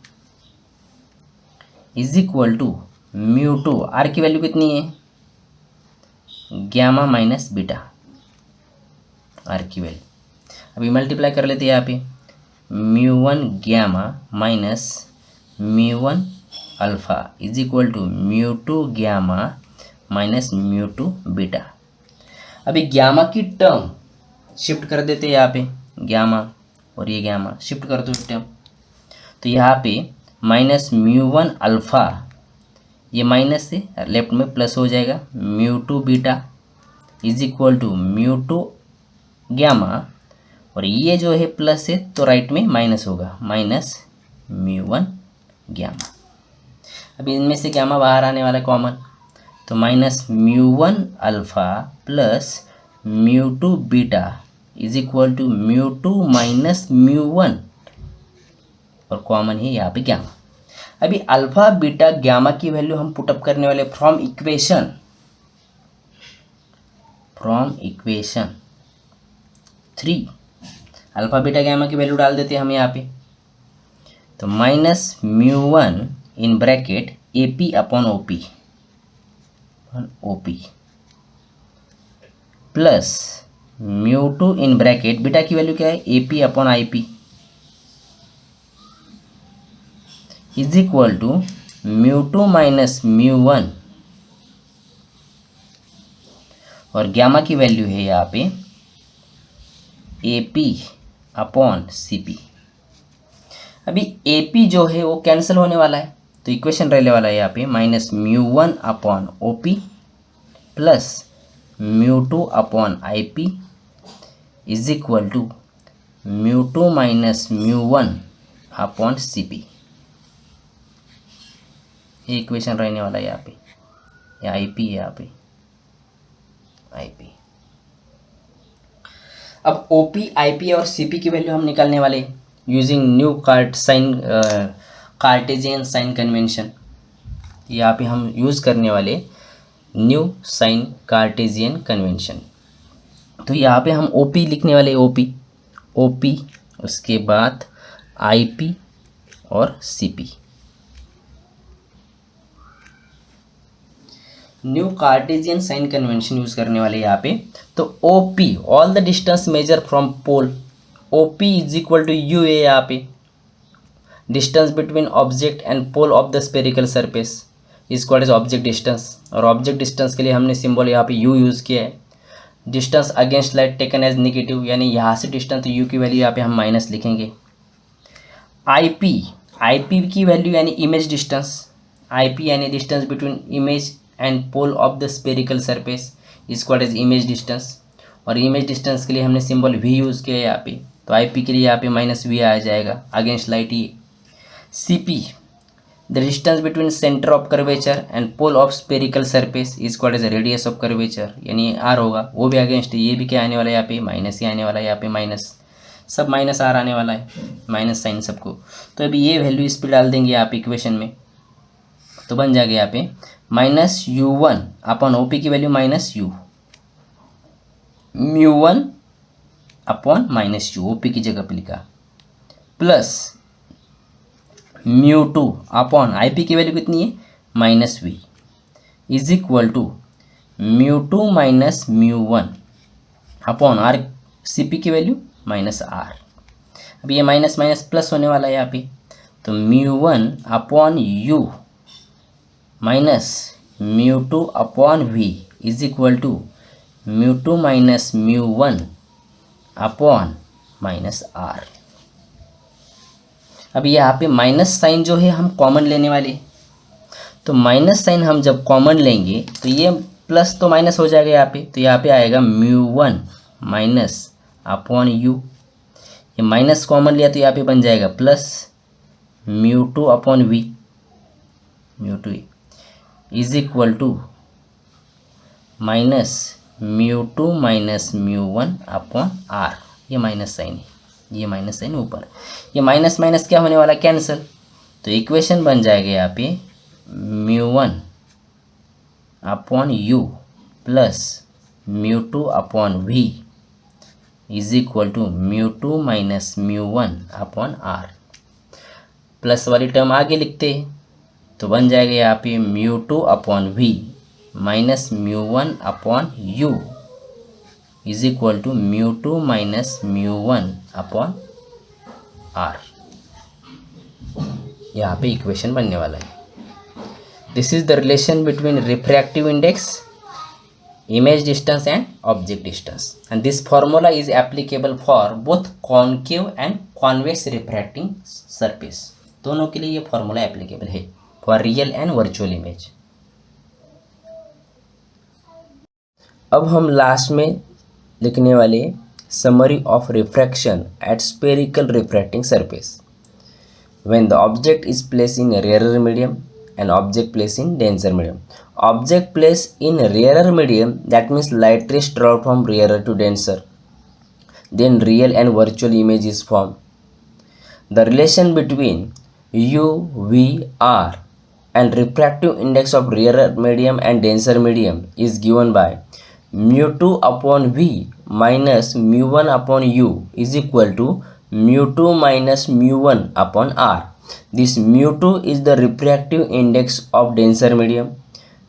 is equal to μ2, R की वैल्यू कितनी है, गैमा माइनस बीटा, आर की वैल्यू। अभी मल्टीप्लाई कर लेते हैं यहाँ पे, μ1 gamma minus μ1 alpha is equal to μ2 gamma minus μ2 beta. अभी गैमा की टर्म शिफ्ट कर देते हैं यहाँ पे, गैमा और ये गैमा शिफ्ट कर दो टर्म। तो यहाँ पे माइनस μ1 अल्फा, ये माइनस से लेफ्ट में प्लस हो जाएगा, μ2 beta is equal to μ2 gamma, और ये जो है प्लस है तो राइट में माइनस होगा, माइनस μ1 गैमा। अभी इनमें से गैमा बाहर आने वाला है कॉमन, तो minus μ1 alpha plus μ2 beta is equal to μ2 minus μ1, और कॉमन है यहाँ पे गैमा। अभी अल्फा बीटा गैमा की वैल्यू हम पुटअप करने वाले from equation 3, alpha beta gamma की वैल्यू डाल देते हैं हम यहाँ पे। तो minus μ1 in bracket AP upon OP plus μ2 in bracket beta की वैल्यू क्या है, AP upon IP is equal to μ2 minus μ1, और गैमा की वैल्यू है यहाँ पे AP अपॉन CP। अभी AP जो है वो कैंसिल होने वाला है, तो इक्वेशन रहने वाला है यहाँ पे minus μ1 upon OP plus μ2 upon IP is equal to μ2 minus μ1 upon CP। ये इक्वेशन रहने वाला है यहाँ पे, या IP है यहाँ पे IP। अब OP, IP और CP की वैल्यू हम निकालने वाले using new Cartesian sign convention. यहाँ पे हम यूज़ करने वाले न्यू साइन कार्टेशियन कन्वेंशन। तो यहाँ पे हम OP लिखने वाले, OP उसके बाद IP और CP। New Cartesian sign convention use करने वाले यहाँ पे। तो OP all the distance major from pole, OP is equal to U है यहाँ पे, distance between object and pole of the spherical surface is called as object distance, और object distance के लिए हमने सिंबल यहाँ पे U यूज़ किया है। Distance against light taken as negative, यानी यहाँ से डिस्टेंस, तो U की वैल्यू यहाँ पे हम माइनस लिखेंगे। IP की वैल्यू यानी इमेज डिस्टेंस, IP यानी distance between image and pole of the spherical surface is called as image distance, और इमेज डिस्टेंस के लिए हमने सिंबल V यूज़ किया है यहाँ पे। तो IP के लिए यहाँ पे माइनस V आ जाएगा अगेंस्ट लाइट ये। CP the distance between centre of curvature and pole of spherical surface is called as radius of curvature, यानी R होगा, वो भी अगेंस्ट, ये भी क्या आने वाला है यहाँ पे, माइनस ही आने वाला है यहाँ पे, माइनस, सब माइनस R आने वाला है, माइनस साइन सबको। तो अभी ये वैल्यू इस पर डाल देंगे आप इक्वेशन में, तो बन जाएगा यहाँ पे माइनस μ1 अपॉन OP की value minus U, μ1 upon minus U, OP की जगह पे लिखा, प्लस μ2 अपॉन IP की वैल्यू कितनी है, minus V is equal to μ2 minus μ1 upon R, CP की वैल्यू माइनस R। अब ये माइनस माइनस प्लस होने वाला है यहाँ पे, तो μ1 upon U minus μ2 upon V is equal to μ2 minus μ1 upon minus R। अब यहाँ पे माइनस साइन जो है हम कॉमन लेने वाले, तो माइनस साइन हम जब कॉमन लेंगे तो ये प्लस तो माइनस हो जाएगा यहाँ पे, तो यहाँ पे आएगा μ1 माइनस अपॉन U, ये माइनस कॉमन लिया तो यहाँ पे बन जाएगा plus μ2 upon V, μ2 is equal to minus μ2 minus μ1 upon R, ये माइनस साइन है। ये माइनस साइन ऊपर, ये माइनस माइनस क्या होने वाला, कैंसिल। तो इक्वेशन बन जाएगा यहाँ पे μ1 upon U plus μ2 upon we is equal to μ2 minus μ1 upon R. Plus वाली टर्म आगे लिखते हैं तो बन जाएगा यहाँ पे μ2 upon we minus μ1 upon you is equal to μ2 minus μ1 upon R. यहाँ पे इक्वेशन बनने वाला है। This is the relation between refractive index, image distance and object distance, and this formula is applicable for both concave and convex refracting surface। दोनों के लिए ये formula applicable है for real and virtual image. अब हम last में लिखने वाले summary of refraction at spherical refracting surface when the object is place in rarer medium and object placed in denser medium. Object placed in rarer medium, that means light rays travel from rarer to denser, then real and virtual image is formed. The relation between U, V, R and refractive index of rarer medium and denser medium is given by μ2 upon V minus μ1 upon U is equal to μ2 minus μ1 upon R. This μ2 is the refractive index of denser medium,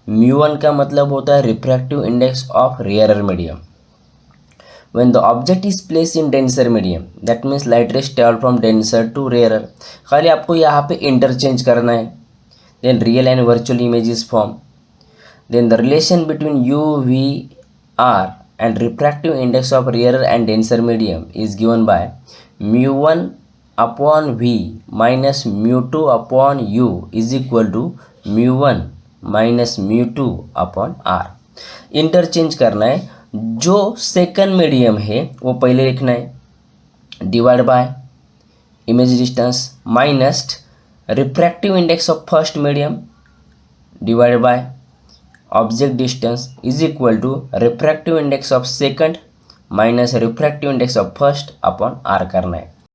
μ1 का मतलब होता है refractive index of rarer medium. When the object is place in denser medium, that means light rays travel from denser to rarer. खाली आपको यहाँ पे interchange करना है। Then real and virtual image is form. Then the relation between U, V, R and refractive index of rarer and denser medium is given by μ1 upon V minus μ2 upon U is equal to μ1 minus μ2 upon R। Interchange करना है, जो second medium है वो पहले लिखना है divide by image distance minus refractive index of first medium divide by object distance is equal to refractive index of second minus refractive index of first upon R करना है।